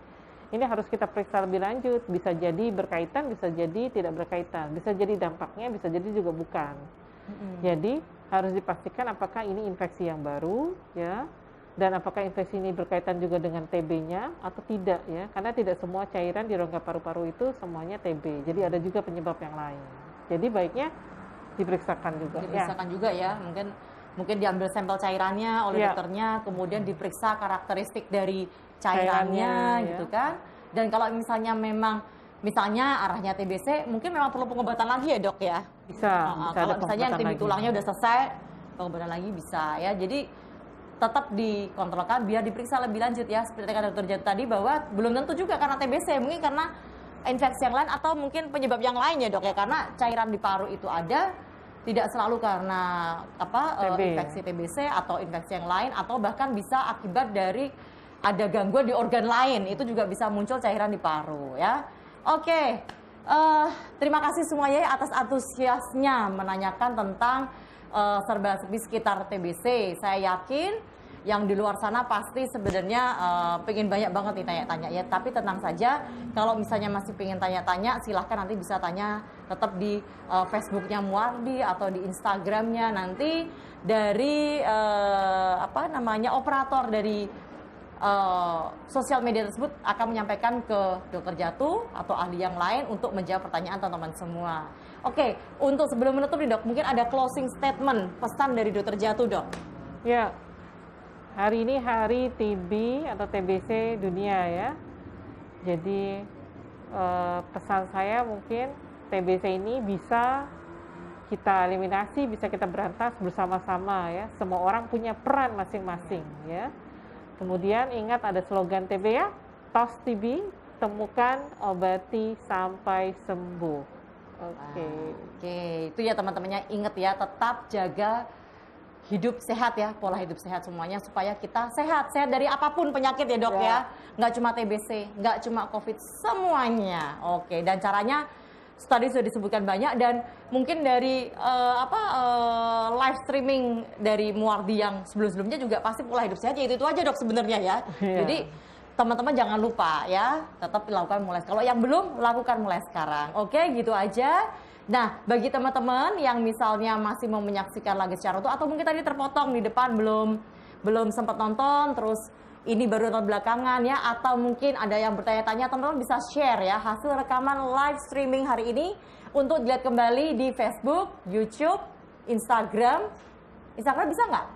ini harus kita periksa lebih lanjut. Bisa jadi berkaitan, bisa jadi tidak berkaitan. Bisa jadi dampaknya, bisa jadi juga bukan. Jadi harus dipastikan apakah ini infeksi yang baru, ya, dan apakah infeksi ini berkaitan juga dengan TB-nya atau tidak, ya. Karena tidak semua cairan di rongga paru-paru itu semuanya TB. Jadi ada juga penyebab yang lain. Jadi baiknya diperiksakan juga. Diperiksakan juga ya, mungkin diambil sampel cairannya oleh dokternya, kemudian diperiksa karakteristik dari cairannya gitu kan. Dan kalau misalnya arahnya TBC, mungkin memang perlu pengobatan lagi ya dok ya? Bisa kalau misalnya yang TB tulangnya udah selesai, pengobatan lagi bisa ya. Jadi tetap dikontrolkan biar diperiksa lebih lanjut ya. Seperti kata dokter Jatuh tadi bahwa belum tentu juga karena TBC, mungkin karena infeksi yang lain atau mungkin penyebab yang lain ya dok ya. Karena cairan di paru itu ada, tidak selalu karena infeksi TBC atau infeksi yang lain, atau bahkan bisa akibat dari ada gangguan di organ lain, itu juga bisa muncul cairan di paru ya. Oke, terima kasih semuanya atas antusiasnya menanyakan tentang serba-serbi sekitar TBC. Saya yakin yang di luar sana pasti sebenarnya pengen banyak banget nih tanya-tanya ya. Tapi tenang saja, kalau misalnya masih pengen tanya-tanya, silahkan nanti bisa tanya tetap di Facebooknya Muardi atau di Instagramnya nanti dari operator dari sosial media tersebut akan menyampaikan ke dokter Jatuh atau ahli yang lain untuk menjawab pertanyaan teman-teman semua. Oke, untuk sebelum menutup nih dok, mungkin ada closing statement, pesan dari dokter Jatuh dok. Ya, hari ini hari TB atau TBC dunia ya. Jadi pesan saya mungkin TBC ini bisa kita eliminasi, bisa kita berantas bersama-sama ya. Semua orang punya peran masing-masing ya. Kemudian ingat ada slogan TB ya, TOS TB, temukan, obati sampai sembuh. Oke, itu ya teman-temannya, ingat ya, tetap jaga hidup sehat ya, pola hidup sehat semuanya supaya kita sehat dari apapun penyakit ya dok ya. Nggak cuma TBC, nggak cuma COVID, semuanya. Oke, dan caranya tadi sudah disebutkan banyak, dan mungkin dari live streaming dari Muardi yang sebelum-sebelumnya juga pasti pola hidup sehat ya itu aja dok sebenarnya ya. Jadi teman-teman jangan lupa ya, tetap dilakukan mulai. Kalau yang belum, lakukan mulai sekarang. Oke, gitu aja. Nah, bagi teman-teman yang misalnya masih mau menyaksikan lagi secara utuh atau mungkin tadi terpotong di depan belum sempat nonton, terus ini baru nonton belakangan ya, atau mungkin ada yang bertanya-tanya, teman-teman bisa share ya hasil rekaman live streaming hari ini untuk dilihat kembali di Facebook, YouTube, Instagram. Instagram bisa nggak?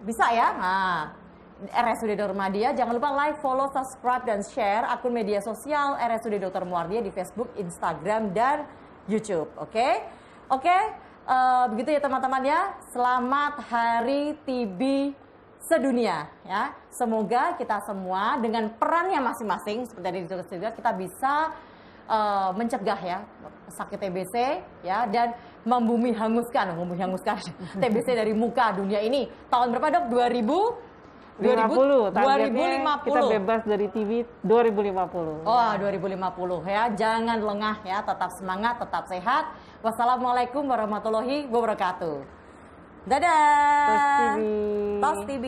Bisa ya? Nah, RSUD Dr. Muardi. Jangan lupa like, follow, subscribe, dan share akun media sosial RSUD Dr. Muardi di Facebook, Instagram, dan YouTube. Oke? Begitu ya teman-teman ya. Selamat Hari TB sedunia ya. Semoga kita semua dengan perannya masing-masing seperti tadi disebutkan, kita bisa mencegah ya sakit TBC ya, dan membumi hanguskan TBC dari muka dunia ini. Tahun berapa dok? 2050. Kita bebas dari TB 2050. Oh, 2050 ya. Jangan lengah ya, tetap semangat, tetap sehat. Wassalamualaikum warahmatullahi wabarakatuh. Dadah. TOS TB. TOS TB.